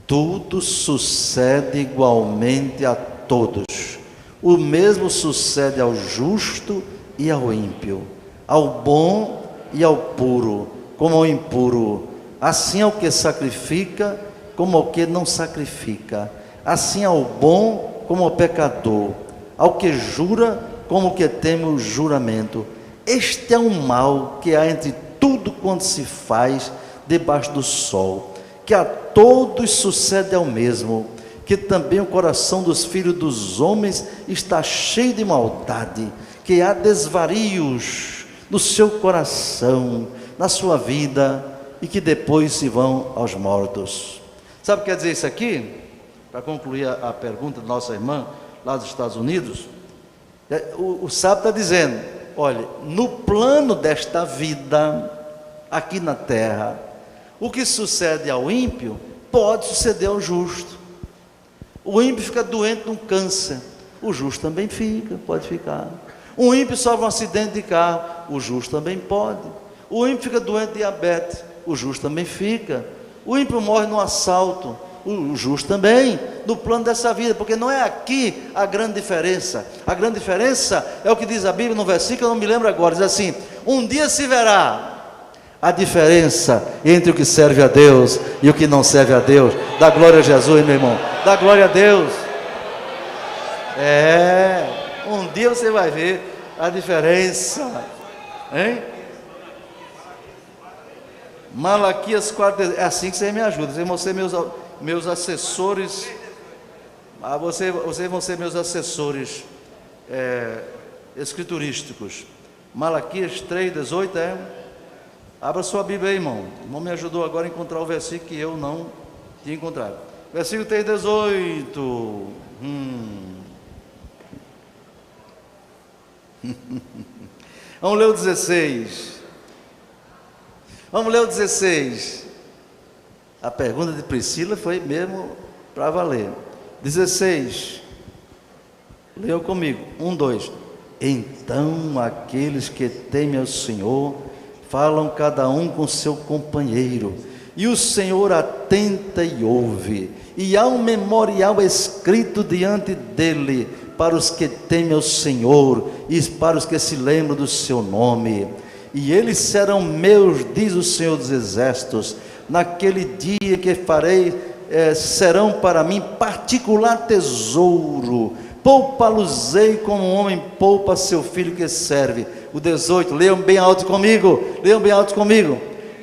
Tudo sucede igualmente a todos. O mesmo sucede ao justo e ao ímpio, ao bom e ao puro, como ao impuro. Assim ao que sacrifica, como ao que não sacrifica. Assim ao bom, como ao pecador. Ao que jura, como ao que teme o juramento. Este é um mal que há entre tudo quanto se faz debaixo do sol, que a todos sucede ao mesmo, que também o coração dos filhos dos homens está cheio de maldade, que há desvarios no seu coração, na sua vida, e que depois se vão aos mortos. Sabe o que quer dizer isso aqui? Para concluir a pergunta da nossa irmã, lá dos Estados Unidos, o sábio está dizendo, olha, no plano desta vida, aqui na terra, o que sucede ao ímpio, pode suceder ao justo. O ímpio fica doente de um câncer, o justo também fica, pode ficar. O ímpio sofre um acidente de carro, o justo também pode. O ímpio fica doente de diabetes, o justo também fica. O ímpio morre num assalto, o justo também, no plano dessa vida, porque não é aqui a grande diferença. A grande diferença é o que diz a Bíblia no versículo, eu não me lembro agora, diz assim, um dia se verá a diferença entre o que serve a Deus e o que não serve a Deus. Dá glória a Jesus, meu irmão, dá glória a Deus. Um dia você vai ver a diferença, hein? Malaquias 4, é assim que você me ajuda, vocês vão ser meus assessores, vocês vão ser meus assessores escriturísticos. Malaquias 3:18 abra sua Bíblia aí, irmão. O irmão me ajudou agora a encontrar o versículo que eu não tinha encontrado. Versículo 3:18. Vamos ler o 16. Vamos ler o 16. A pergunta de Priscila foi mesmo para valer. 16. Leu comigo. 1, 2. Então aqueles que temem ao Senhor falam cada um com seu companheiro, e o Senhor atenta e ouve, e há um memorial escrito diante dele para os que temem ao Senhor e para os que se lembram do seu nome. E eles serão meus, diz o Senhor dos Exércitos, naquele dia que farei, serão para mim particular tesouro, poupa-los-ei como um homem poupa seu filho que serve. O 18, leiam bem alto comigo,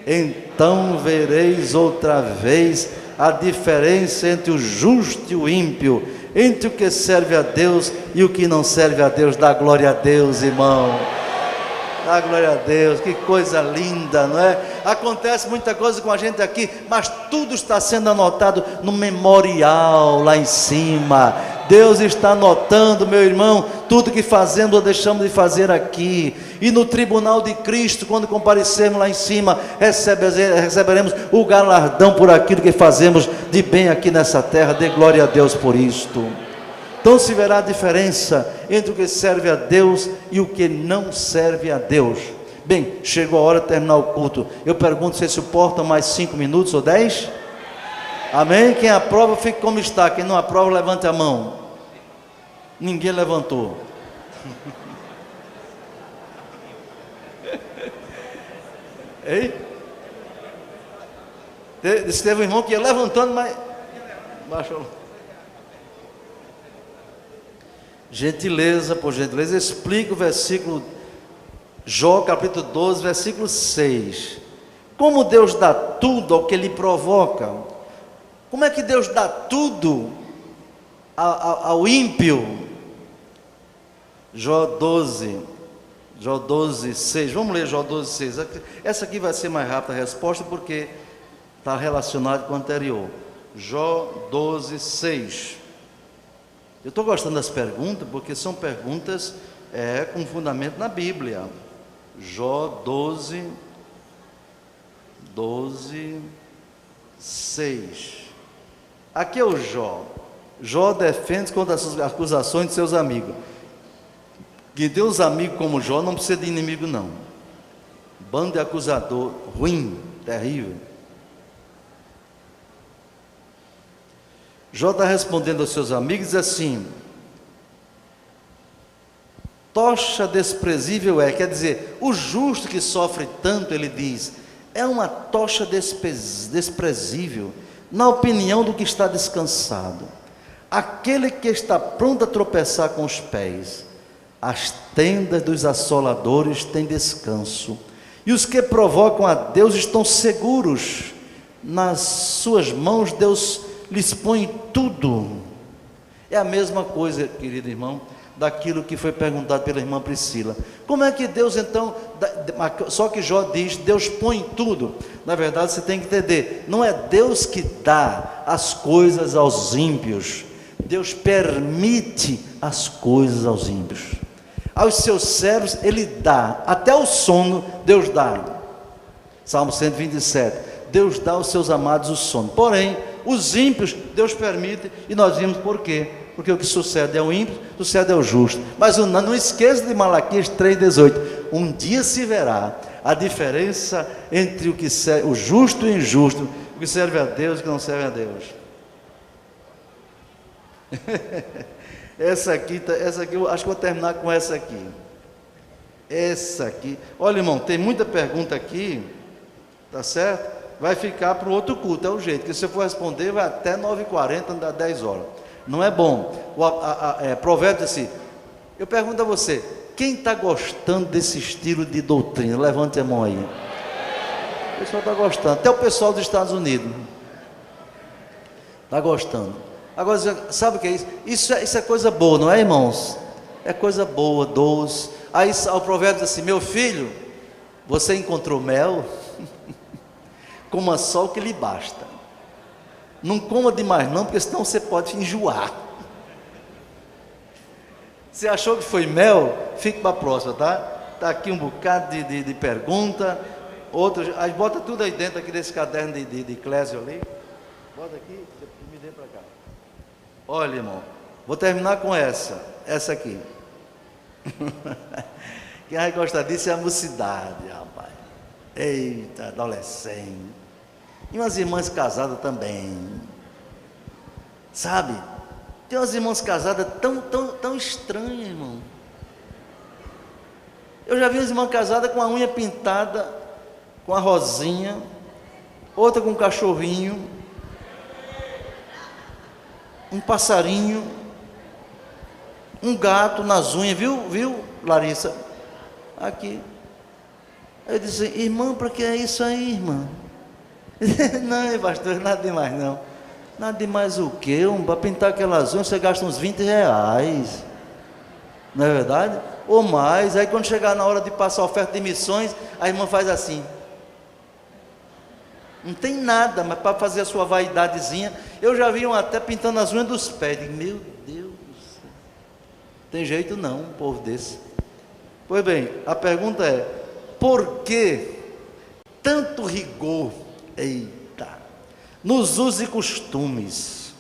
então vereis outra vez a diferença entre o justo e o ímpio, entre o que serve a Deus e o que não serve a Deus. Dá glória a Deus, irmão, dá glória a Deus, que coisa linda, não é? Acontece muita coisa com a gente aqui, mas tudo está sendo anotado no memorial lá em cima. Deus está anotando, meu irmão, tudo que fazemos ou deixamos de fazer aqui, e no tribunal de Cristo, quando comparecermos lá em cima, receberemos o galardão por aquilo que fazemos de bem aqui nessa terra. Dê glória a Deus por isto. Então se verá a diferença entre o que serve a Deus e o que não serve a Deus. Bem, chegou a hora de terminar o culto. Eu pergunto, vocês suportam mais 5 minutos ou 10? Amém? Quem aprova, fique como está. Quem não aprova, levante a mão. Ninguém levantou. Ei? Teve um irmão que ia levantando, mas baixou. Gentileza, por gentileza, explica o versículo, Jó capítulo 12, versículo 6. Como Deus dá tudo ao que lhe provoca? Como é que Deus dá tudo ao ímpio? Jó 12, 6. Vamos ler Jó 12, 6. Essa aqui vai ser mais rápida a resposta, porque está relacionado com o anterior. Jó 12, 6. Eu estou gostando das perguntas, porque são perguntas com fundamento na Bíblia. Jó 12, 6. Aqui é o Jó. Jó defende contra as acusações de seus amigos. Que Deus, amigos como Jó, não precisa de inimigo, não. Bando de acusador ruim, terrível. Jó está respondendo aos seus amigos assim: tocha desprezível quer dizer, o justo que sofre tanto, ele diz, é uma tocha desprezível, na opinião do que está descansado. Aquele que está pronto a tropeçar com os pés, as tendas dos assoladores têm descanso, e os que provocam a Deus estão seguros. Nas suas mãos Deus lhes põe tudo. É a mesma coisa, querido irmão, daquilo que foi perguntado pela irmã Priscila. Como é que Deus então, só que Jó diz, Deus põe tudo. Na verdade você tem que entender, não é Deus que dá as coisas aos ímpios, Deus permite as coisas aos ímpios. Aos seus servos Ele dá, até o sono Deus dá. Salmo 127, Deus dá aos seus amados o sono, porém os ímpios Deus permite, e nós vimos por quê? Porque o que sucede é o ímpio, sucede é o justo. Mas não esqueça de Malaquias 3,18, um dia se verá a diferença entre o justo e o injusto, o que serve a Deus e o que não serve a Deus. Essa aqui eu acho que vou terminar com essa aqui. Essa aqui, olha irmão, tem muita pergunta aqui, tá certo? Vai ficar para o outro culto, é o jeito, que se eu for responder vai até 9h40, dá 10 horas, não é bom. Provérbio diz assim, eu pergunto a você, quem está gostando desse estilo de doutrina? Levante a mão aí. O pessoal está gostando, até o pessoal dos Estados Unidos está gostando. Agora, sabe o que é isso? Isso é coisa boa, não é, irmãos? É coisa boa, doce. Aí o provérbio diz assim, meu filho, você encontrou mel? Coma só o que lhe basta, não coma demais não, porque senão você pode enjoar. Você achou que foi mel? Fique para a próxima, tá? Está aqui um bocado de pergunta, outros, aí bota tudo aí dentro aqui desse caderno de Clésio ali, bota aqui, me dê para cá. Olha irmão, vou terminar com essa aqui. Quem vai gostar disso é a mocidade, rapaz. Eita, adolescente. E umas irmãs casadas também. Sabe? Tem umas irmãs casadas tão estranhas, irmão. Eu já vi umas irmãs casadas com a unha pintada, com a rosinha, outra com um cachorrinho, um passarinho, um gato nas unhas, viu, Larissa? Aqui. Eu disse, irmã, para que é isso aí, irmã? Não, pastor, nada demais não. Nada demais o quê? Para pintar aquelas unhas você gasta uns 20 reais. Não é verdade? Ou mais. Aí quando chegar na hora de passar a oferta de missões, a irmã faz assim. Não tem nada, mas para fazer a sua vaidadezinha. Eu já vi até pintando as unhas dos pés. Meu Deus do céu. Tem jeito não, um povo desse. Pois bem, a pergunta é, por que tanto rigor, eita, nos usos e costumes?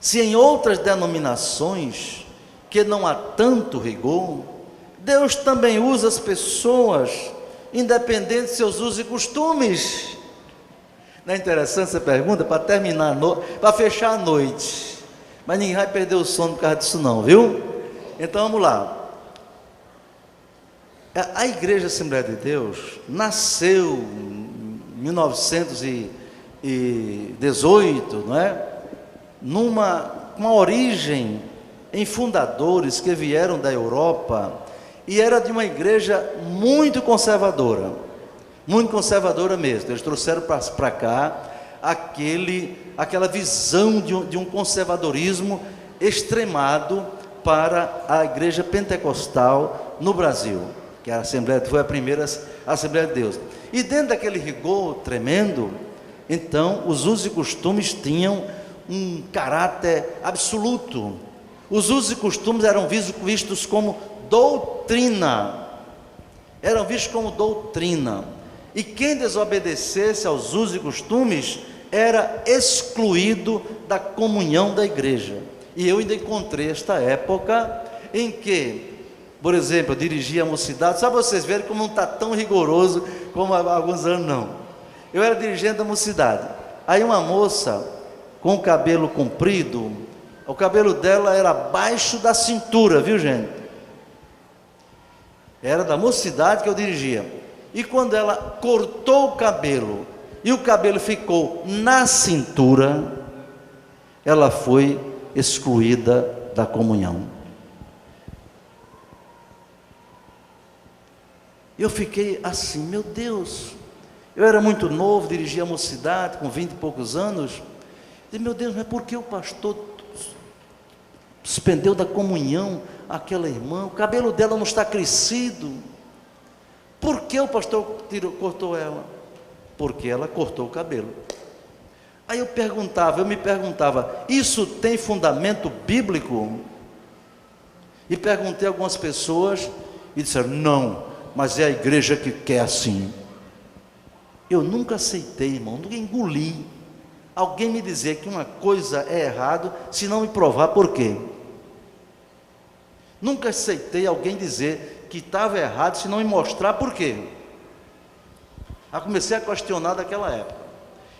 Se em outras denominações que não há tanto rigor, Deus também usa as pessoas, independente de seus usos e costumes. Não é interessante essa pergunta? Para terminar, para fechar a noite, mas ninguém vai perder o sono por causa disso não, viu? Então vamos lá. A Igreja Assembleia de Deus nasceu em 1918, não é? Uma origem em fundadores que vieram da Europa, e era de uma igreja muito conservadora mesmo. Eles trouxeram para cá aquela visão de um conservadorismo extremado para a igreja pentecostal no Brasil, que foi a primeira Assembleia de Deus. E dentro daquele rigor tremendo, então os usos e costumes tinham um caráter absoluto. Os usos e costumes eram vistos como doutrina. E quem desobedecesse aos usos e costumes era excluído da comunhão da igreja. E eu ainda encontrei esta época em que, por exemplo, eu dirigia a mocidade. Só para vocês verem como não está tão rigoroso como há alguns anos não. Eu era dirigente da mocidade. Aí uma moça com o cabelo comprido, o cabelo dela era abaixo da cintura, viu gente? Era da mocidade que eu dirigia. E quando ela cortou o cabelo, e o cabelo ficou na cintura, ela foi excluída da comunhão. Eu fiquei assim, meu Deus, eu era muito novo, dirigia a mocidade com 20 e poucos anos. E meu Deus, mas por que o pastor suspendeu da comunhão aquela irmã, o cabelo dela não está crescido. Por que o pastor cortou ela? Porque ela cortou o cabelo. Aí eu me perguntava, isso tem fundamento bíblico? E perguntei a algumas pessoas e disseram, não, mas é a igreja que quer assim. Eu nunca aceitei, irmão, nunca engoli alguém me dizer que uma coisa é errado, se não me provar por quê. Nunca aceitei alguém dizer que estava errado, se não me mostrar por quê. Aí comecei a questionar daquela época.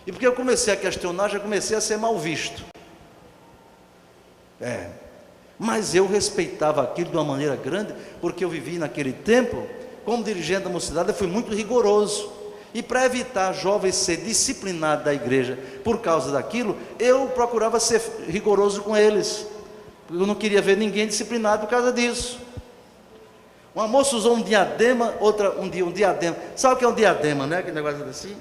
E porque eu comecei a questionar, já comecei a ser mal visto. Mas eu respeitava aquilo de uma maneira grande, porque eu vivi naquele tempo, como dirigente da mocidade, eu fui muito rigoroso. E para evitar jovens ser disciplinados da igreja por causa daquilo, eu procurava ser rigoroso com eles. Eu não queria ver ninguém disciplinado por causa disso. Uma moça usou um diadema, um diadema. Sabe o que é um diadema, né? Aquele negócio assim.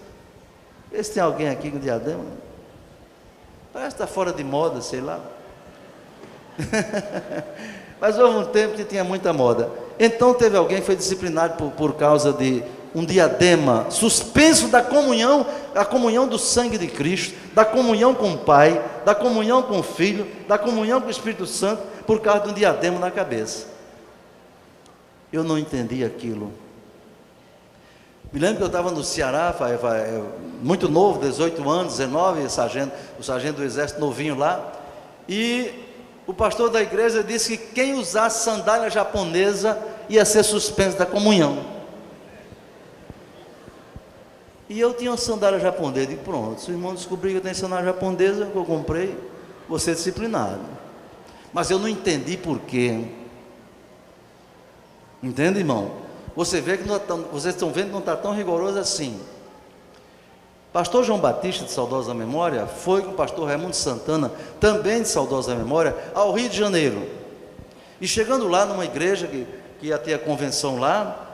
Vê se tem alguém aqui com diadema. Parece que está fora de moda, sei lá. Mas houve um tempo que tinha muita moda. Então teve alguém que foi disciplinado por causa de um diadema, suspenso da comunhão, a comunhão do sangue de Cristo, da comunhão com o Pai, da comunhão com o Filho, da comunhão com o Espírito Santo, por causa de um diadema na cabeça. Eu não entendi aquilo. Me lembro que eu estava no Ceará, muito novo, 18 anos, 19, o sargento do exército novinho lá, e o pastor da igreja disse que quem usasse sandália japonesa ia ser suspenso da comunhão. E eu tinha uma sandália japonesa, e pronto, se o irmão descobrir que eu tenho sandália japonesa, que eu comprei, vou ser disciplinado. Mas eu não entendi por quê. Entende, irmão? Vocês estão vendo que não está tão rigoroso assim. Pastor João Batista, de saudosa memória, foi com o pastor Raimundo Santana, também de saudosa memória, ao Rio de Janeiro. E chegando lá numa igreja que ia ter a convenção lá,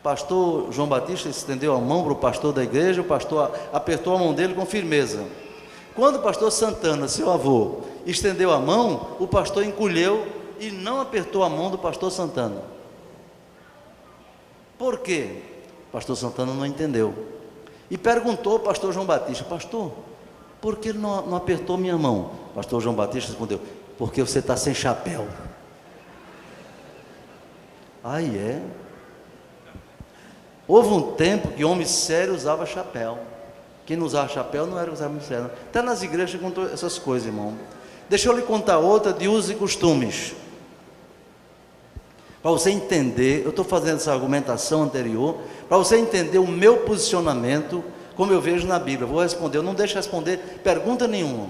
pastor João Batista estendeu a mão para o pastor da igreja, o pastor apertou a mão dele com firmeza. Quando o pastor Santana, seu avô, estendeu a mão, o pastor encolheu e não apertou a mão do pastor Santana. Por quê? O pastor Santana não entendeu. E perguntou ao pastor João Batista, pastor, por que ele não apertou minha mão? O pastor João Batista respondeu, porque você está sem chapéu. É? Houve um tempo que homem sério usava chapéu. Quem não usava chapéu não era usar muito sério. Até nas igrejas contou essas coisas, irmão. Deixa eu lhe contar outra de usos e costumes. Para você entender, eu estou fazendo essa argumentação anterior, para você entender o meu posicionamento, como eu vejo na Bíblia. Vou responder, eu não deixo responder pergunta nenhuma.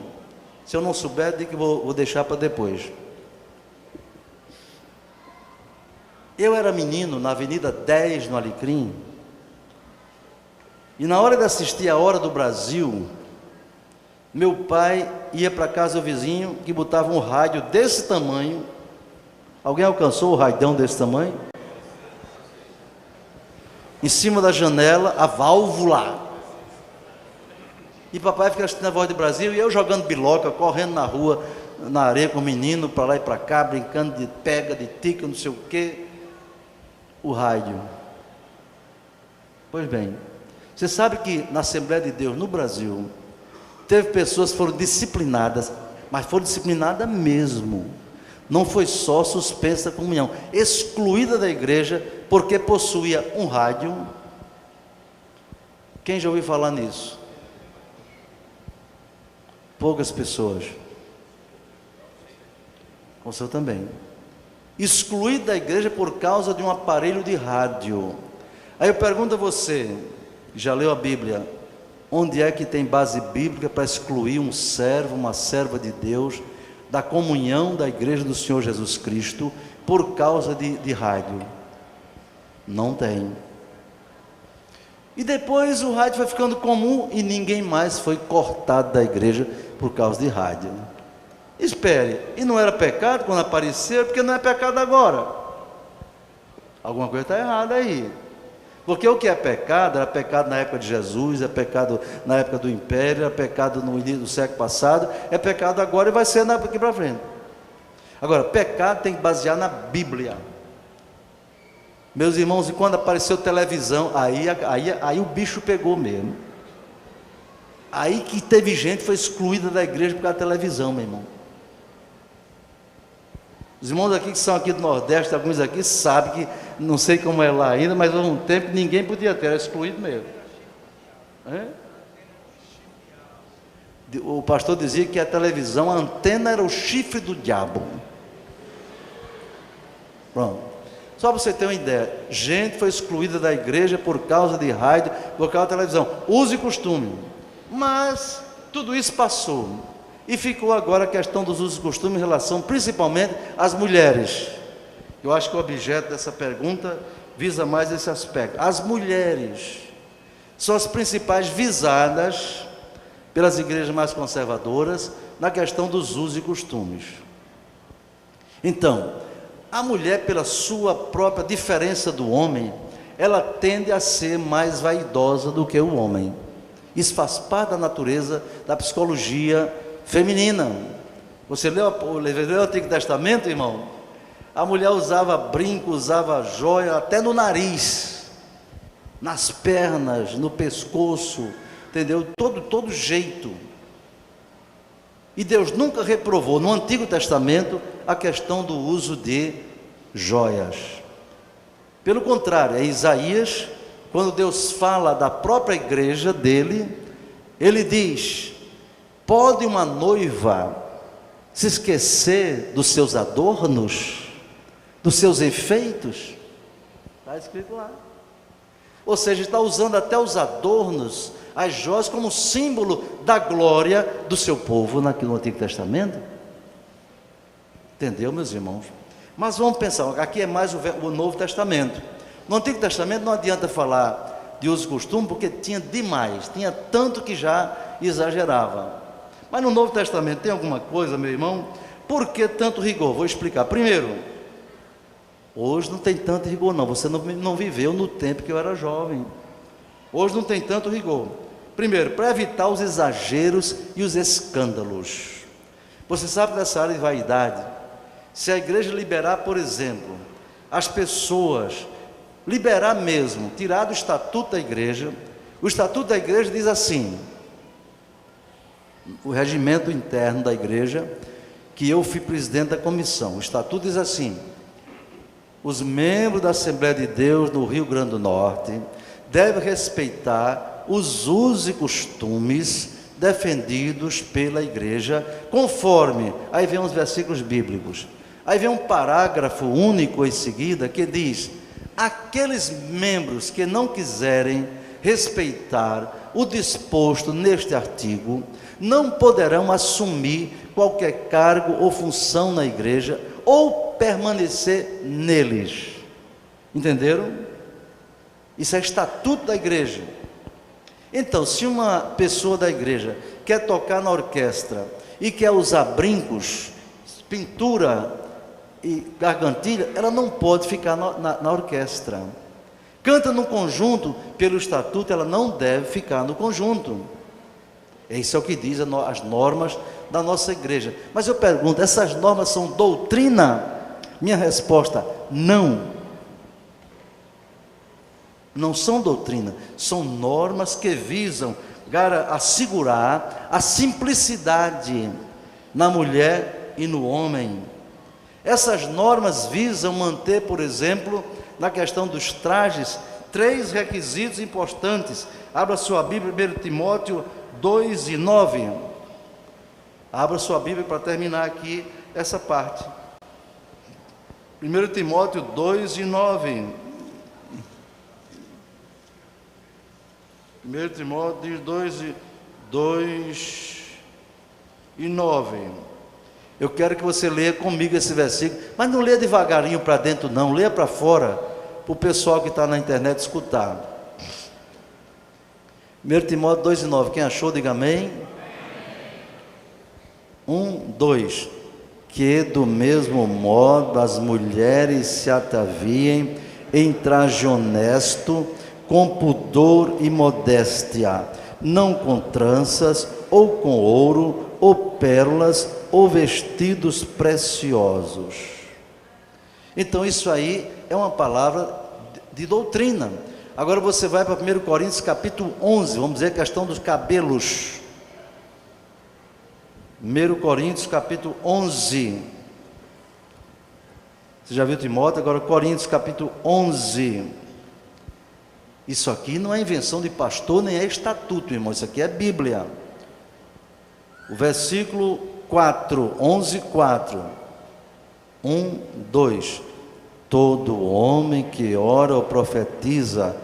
Se eu não souber, digo que vou deixar para depois. Eu era menino na Avenida 10, no Alecrim, e na hora de assistir a Hora do Brasil, meu pai ia para casa do vizinho, que botava um rádio desse tamanho. Alguém alcançou o raidão desse tamanho? Em cima da janela, a válvula. E papai ficava assistindo a Voz do Brasil, e eu jogando biloca, correndo na rua, na areia com o menino, para lá e para cá, brincando de pega, de tica, não sei o quê. O rádio. Pois bem, você sabe que na Assembleia de Deus no Brasil teve pessoas que foram disciplinadas, mas foram disciplinadas mesmo. Não foi só suspensa da comunhão, excluída da igreja porque possuía um rádio. Quem já ouviu falar nisso? Poucas pessoas. O senhor também. Excluído da igreja por causa de um aparelho de rádio. Aí eu pergunto a você, que já leu a Bíblia, onde é que tem base bíblica para excluir um servo, uma serva de Deus, da comunhão da igreja do Senhor Jesus Cristo, por causa de rádio? Não tem. E depois o rádio foi ficando comum e ninguém mais foi cortado da igreja por causa de rádio. Espere, e não era pecado quando apareceu, porque não é pecado agora. Alguma coisa está errada aí. Porque o que é pecado, era pecado na época de Jesus, é pecado na época do Império, é pecado no início do século passado, é pecado agora e vai ser daqui para frente. Agora, pecado tem que basear na Bíblia. Meus irmãos, e quando apareceu televisão, aí o bicho pegou mesmo. Aí que teve gente que foi excluída da igreja por causa da televisão, meu irmão. Os irmãos aqui que são aqui do Nordeste, alguns aqui sabem que, não sei como é lá ainda, mas houve um tempo que ninguém podia ter, era excluído mesmo. O pastor dizia que a televisão, a antena era o chifre do diabo. Pronto. Só para você ter uma ideia, gente foi excluída da igreja por causa de rádio, por causa da televisão. Uso e costume. Mas tudo isso passou. E ficou agora a questão dos usos e costumes em relação principalmente às mulheres. Eu acho que o objeto dessa pergunta visa mais esse aspecto. As mulheres são as principais visadas pelas igrejas mais conservadoras na questão dos usos e costumes. Então, a mulher, pela sua própria diferença do homem, ela tende a ser mais vaidosa do que o homem. Isso faz parte da natureza da psicologia feminina. Você leu o Antigo Testamento, irmão? A mulher usava brinco, usava joia, até no nariz, nas pernas, no pescoço, entendeu? Todo jeito. E Deus nunca reprovou no Antigo Testamento a questão do uso de joias. Pelo contrário, é Isaías, quando Deus fala da própria igreja dele, ele diz: pode uma noiva se esquecer dos seus adornos, dos seus enfeitos? Está escrito lá. Ou seja, está usando até os adornos, as joias, como símbolo da glória do seu povo no Antigo Testamento. Entendeu, meus irmãos? Mas vamos pensar, aqui é mais o Novo Testamento. No Antigo Testamento não adianta falar de uso e costume, porque tinha demais, tinha tanto que já exagerava. Mas no Novo Testamento tem alguma coisa, meu irmão? Por que tanto rigor? Vou explicar. Primeiro, hoje não tem tanto rigor não, você não viveu no tempo que eu era jovem. Hoje não tem tanto rigor. Primeiro, para evitar os exageros e os escândalos. Você sabe dessa área de vaidade, se a igreja liberar, por exemplo, as pessoas, liberar mesmo, tirar do estatuto da igreja, o estatuto da igreja diz assim, o regimento interno da igreja, que eu fui presidente da comissão, o estatuto diz assim: os membros da Assembleia de Deus no Rio Grande do Norte devem respeitar os usos e costumes defendidos pela igreja, conforme, aí vem uns versículos bíblicos, aí vem um parágrafo único em seguida, que diz: aqueles membros que não quiserem respeitar o disposto neste artigo, não poderão assumir qualquer cargo ou função na igreja, ou permanecer neles. Entenderam? Isso é estatuto da igreja. Então, se uma pessoa da igreja quer tocar na orquestra e quer usar brincos, pintura e gargantilha, ela não pode ficar na orquestra. Canta no conjunto, pelo estatuto ela não deve ficar no conjunto. Isso é o que diz as normas da nossa igreja. Mas eu pergunto, essas normas são doutrina? Minha resposta: não. Não são doutrina, são normas que visam assegurar a simplicidade na mulher e no homem. Essas normas visam manter, por exemplo, na questão dos trajes, 3 requisitos importantes. Abra sua Bíblia, 1 Timóteo 2:9. Abra sua Bíblia para terminar aqui essa parte. 1 Timóteo 2:9. 1 Timóteo 2:9. Eu quero que você leia comigo esse versículo, mas não leia devagarinho para dentro não, leia para fora, para o pessoal que está na internet escutar. 1 Timóteo 2:9, quem achou, diga amém. 2. Que do mesmo modo as mulheres se ataviem em traje honesto, com pudor e modéstia, não com tranças, ou com ouro, ou pérolas, ou vestidos preciosos. Então isso aí é uma palavra de doutrina. Agora você vai para 1 Coríntios capítulo 11, vamos dizer a questão dos cabelos. 1 Coríntios capítulo 11. Você já viu Timóteo? Agora Coríntios capítulo 11. Isso aqui não é invenção de pastor, nem é estatuto, irmão. Isso aqui é Bíblia. O versículo 4, 11, 4. 1, 2. Todo homem que ora ou profetiza,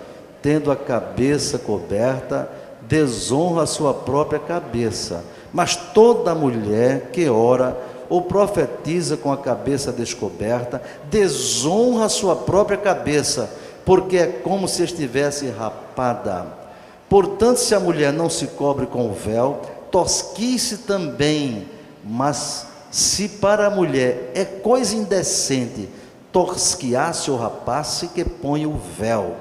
tendo a cabeça coberta, desonra a sua própria cabeça. Mas toda mulher que ora ou profetiza com a cabeça descoberta, desonra a sua própria cabeça, porque é como se estivesse rapada. Portanto, se a mulher não se cobre com o véu, tosquice também. Mas se para a mulher é coisa indecente tosquiar-se ou rapar-se, que põe o véu.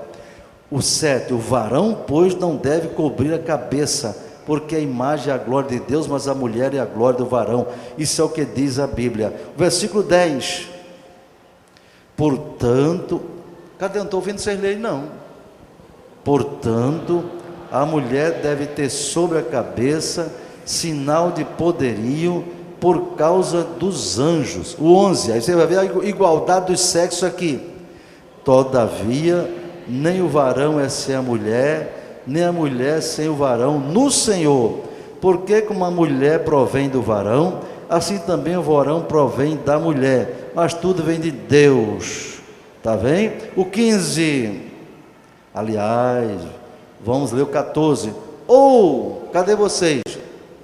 O 7, o varão, pois, não deve cobrir a cabeça, porque a imagem é a glória de Deus, mas a mulher é a glória do varão. Isso é o que diz a Bíblia. O versículo 10. Portanto, cadê? Eu não estou ouvindo vocês lerem, não. Portanto, a mulher deve ter sobre a cabeça sinal de poderio por causa dos anjos. O 11, aí você vai ver a igualdade dos sexos aqui. Todavia, nem o varão é sem a mulher, nem a mulher sem o varão no Senhor. Porque como a mulher provém do varão, assim também o varão provém da mulher. Mas tudo vem de Deus. Está bem? O 15. Aliás, vamos ler o 14. Ou, cadê vocês?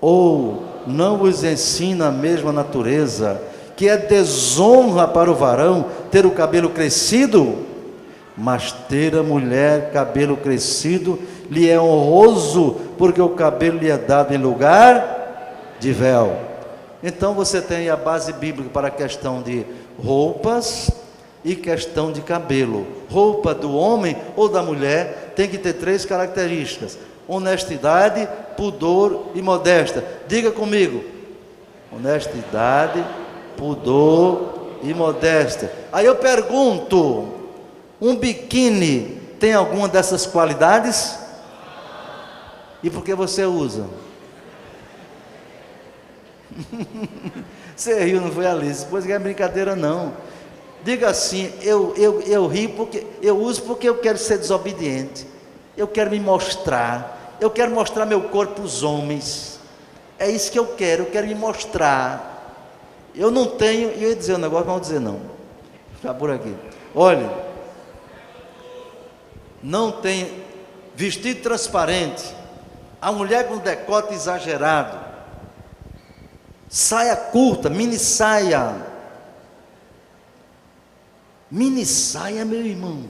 Ou não vos ensina a mesma natureza, que é desonra para o varão ter o cabelo crescido? Mas ter a mulher cabelo crescido lhe é honroso, porque o cabelo lhe é dado em lugar de véu. Então você tem a base bíblica para a questão de roupas e questão de cabelo. Roupa do homem ou da mulher tem que ter 3 características: honestidade, pudor e modéstia. Diga comigo: honestidade, pudor e modéstia. Aí eu pergunto: um biquíni tem alguma dessas qualidades? E por que você usa? Você riu, não foi, Alice? Pois que é brincadeira não. Diga assim: eu rio porque eu uso, porque eu quero ser desobediente, eu quero me mostrar, eu quero mostrar meu corpo para os homens. É isso que eu quero me mostrar. Eu não tenho, eu ia dizer um negócio, mas não vou dizer não. Ficar por aqui. Olha, não tem vestido transparente, a mulher com decote exagerado, saia curta, mini saia, meu irmão.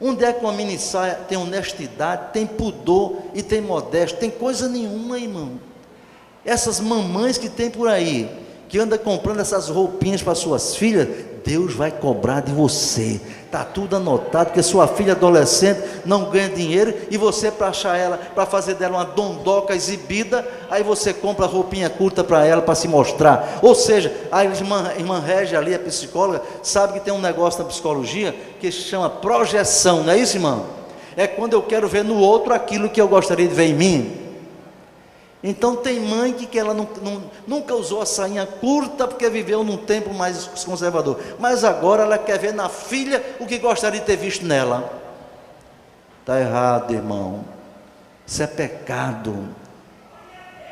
Onde é que uma mini saia tem honestidade, tem pudor e tem modéstia? Tem coisa nenhuma, irmão. Essas mamães que tem por aí, que anda comprando essas roupinhas para suas filhas, Deus vai cobrar de você. Está tudo anotado, porque sua filha adolescente não ganha dinheiro, e você, para achar ela, para fazer dela uma dondoca exibida, aí você compra roupinha curta para ela, para se mostrar. Ou seja, a irmã Régia ali, a psicóloga, sabe que tem um negócio na psicologia que se chama projeção, não é isso, irmão? É quando eu quero ver no outro aquilo que eu gostaria de ver em mim. Então tem mãe que ela nunca usou a sainha curta, porque viveu num tempo mais conservador, mas agora ela quer ver na filha o que gostaria de ter visto nela. Está errado, irmão. Isso é pecado.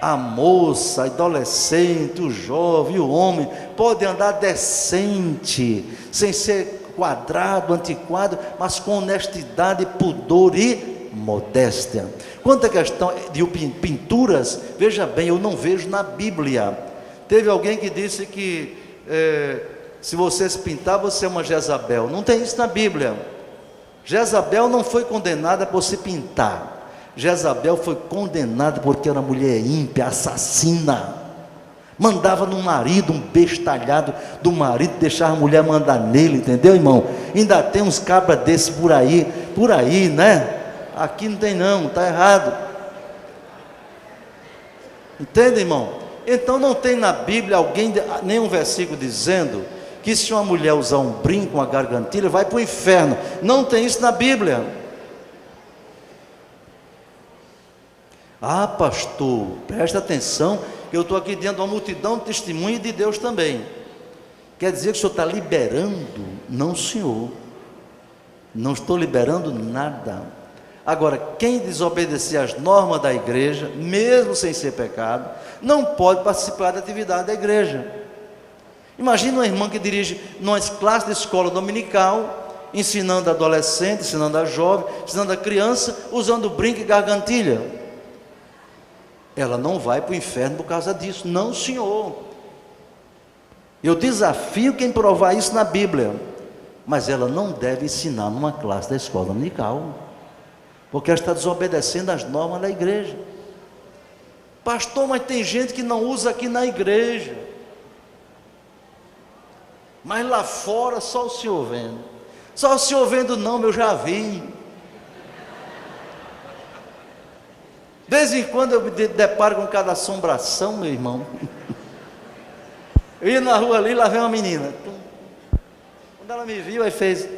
A moça, a adolescente, o jovem, o homem pode andar decente, sem ser quadrado, antiquado, mas com honestidade, pudor e modéstia. Quanto à questão de pinturas, veja bem, eu não vejo na Bíblia. Teve alguém que disse que se você se pintar, você é uma Jezabel. Não tem isso na Bíblia. Jezabel não foi condenada por se pintar. Jezabel foi condenada porque era uma mulher ímpia, assassina. Mandava no marido, um bestalhado do marido, deixava a mulher mandar nele, entendeu, irmão? Ainda tem uns cabras desses por aí, né? Aqui não tem não, está errado. Entende, irmão? Então não tem na Bíblia nenhum versículo dizendo que se uma mulher usar um brinco, uma gargantilha, vai para o inferno. Não tem isso na Bíblia. Ah, pastor, presta atenção, eu estou aqui diante de uma multidão de testemunho de Deus também. Quer dizer que o senhor está liberando? Não, senhor. Não estou liberando nada. Agora, quem desobedecer às normas da igreja, mesmo sem ser pecado, não pode participar da atividade da igreja. Imagina uma irmã que dirige numa classe de escola dominical, ensinando a adolescente, ensinando a jovem, ensinando a criança, usando brinco e gargantilha. Ela não vai para o inferno por causa disso. Não, senhor. Eu desafio quem provar isso na Bíblia. Mas ela não deve ensinar numa classe da escola dominical, porque ela está desobedecendo as normas da igreja. Pastor, mas tem gente que não usa aqui na igreja, mas lá fora só o senhor vendo. Só o senhor vendo não, eu já vi. De vez em quando eu me deparo com cada assombração, meu irmão. Eu ia na rua ali, lá vem uma menina. Quando ela me viu, aí fez. Eu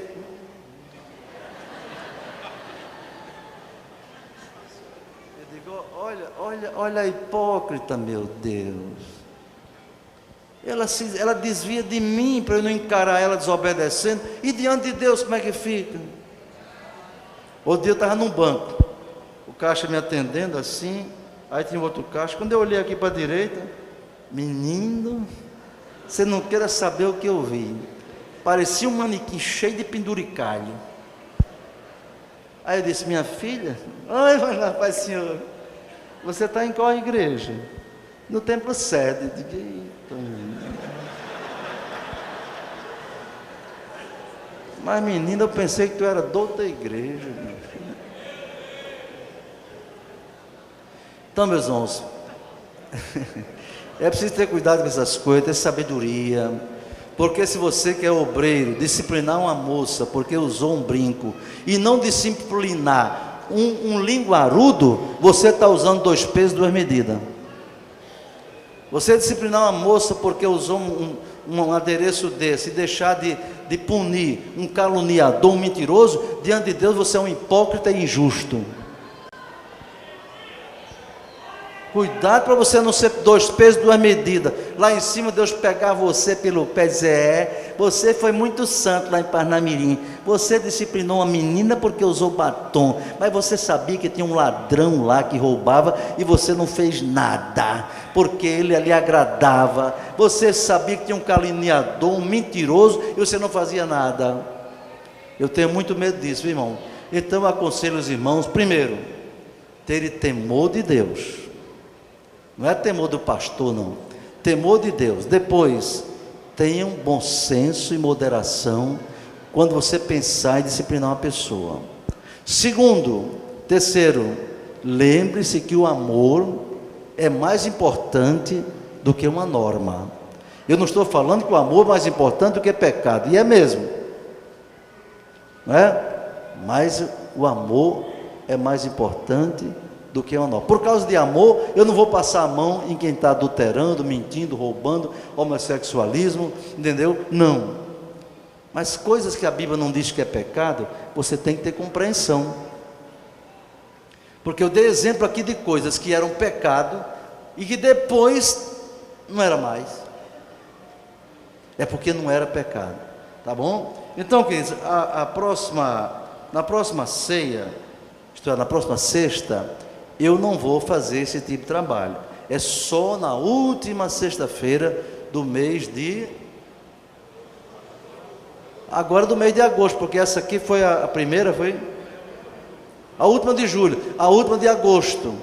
digo, olha a hipócrita, meu Deus. Ela desvia de mim para eu não encarar ela desobedecendo. E diante de Deus, como é que fica? Outro dia eu estava num banco, o caixa me atendendo assim, aí tinha outro caixa. Quando eu olhei aqui para a direita, menino, você não queira saber o que eu vi. Parecia um manequim cheio de penduricalho. Aí eu disse, minha filha, ai, vai lá, Pai Senhor, você está em qual igreja? No templo sede. Eu digo, eita, menina. Mas menina, eu pensei que tu era de outra igreja, minha filha. Então, meus irmãos, é preciso ter cuidado com essas coisas, ter sabedoria. Porque se você que é obreiro, disciplinar uma moça porque usou um brinco, e não disciplinar um linguarudo, você está usando 2 pesos, 2 medidas. Você disciplinar uma moça porque usou um adereço desse, e deixar de punir um caluniador, um mentiroso, diante de Deus você é um hipócrita e injusto. Cuidado para você não ser 2 pesos, 2 medidas. Lá em cima Deus pegar você pelo pé e dizer, você foi muito santo lá em Parnamirim. Você disciplinou uma menina porque usou batom, mas você sabia que tinha um ladrão lá que roubava e você não fez nada, porque ele lhe agradava. Você sabia que tinha um caluniador, um mentiroso, e você não fazia nada. Eu tenho muito medo disso, irmão. Então eu aconselho os irmãos, primeiro, terem temor de Deus. Não é temor do pastor, não. Temor de Deus. Depois, tenham bom senso e moderação quando você pensar em disciplinar uma pessoa. Terceiro, lembre-se que o amor é mais importante do que uma norma. Eu não estou falando que o amor é mais importante do que pecado, e é mesmo, não é? Mas o amor é mais importante do que uma norma. Por causa de amor, eu não vou passar a mão em quem está adulterando, mentindo, roubando, homossexualismo, entendeu? Não. Mas coisas que a Bíblia não diz que é pecado, você tem que ter compreensão. Porque eu dei exemplo aqui de coisas que eram pecado e que depois não era mais. É porque não era pecado, tá bom? Então, queridos, na próxima ceia, isto é, na próxima sexta, eu não vou fazer esse tipo de trabalho. É só na última sexta-feira do mês de... Agora do mês de agosto, porque essa aqui foi a primeira, foi? A última de julho, a última de agosto.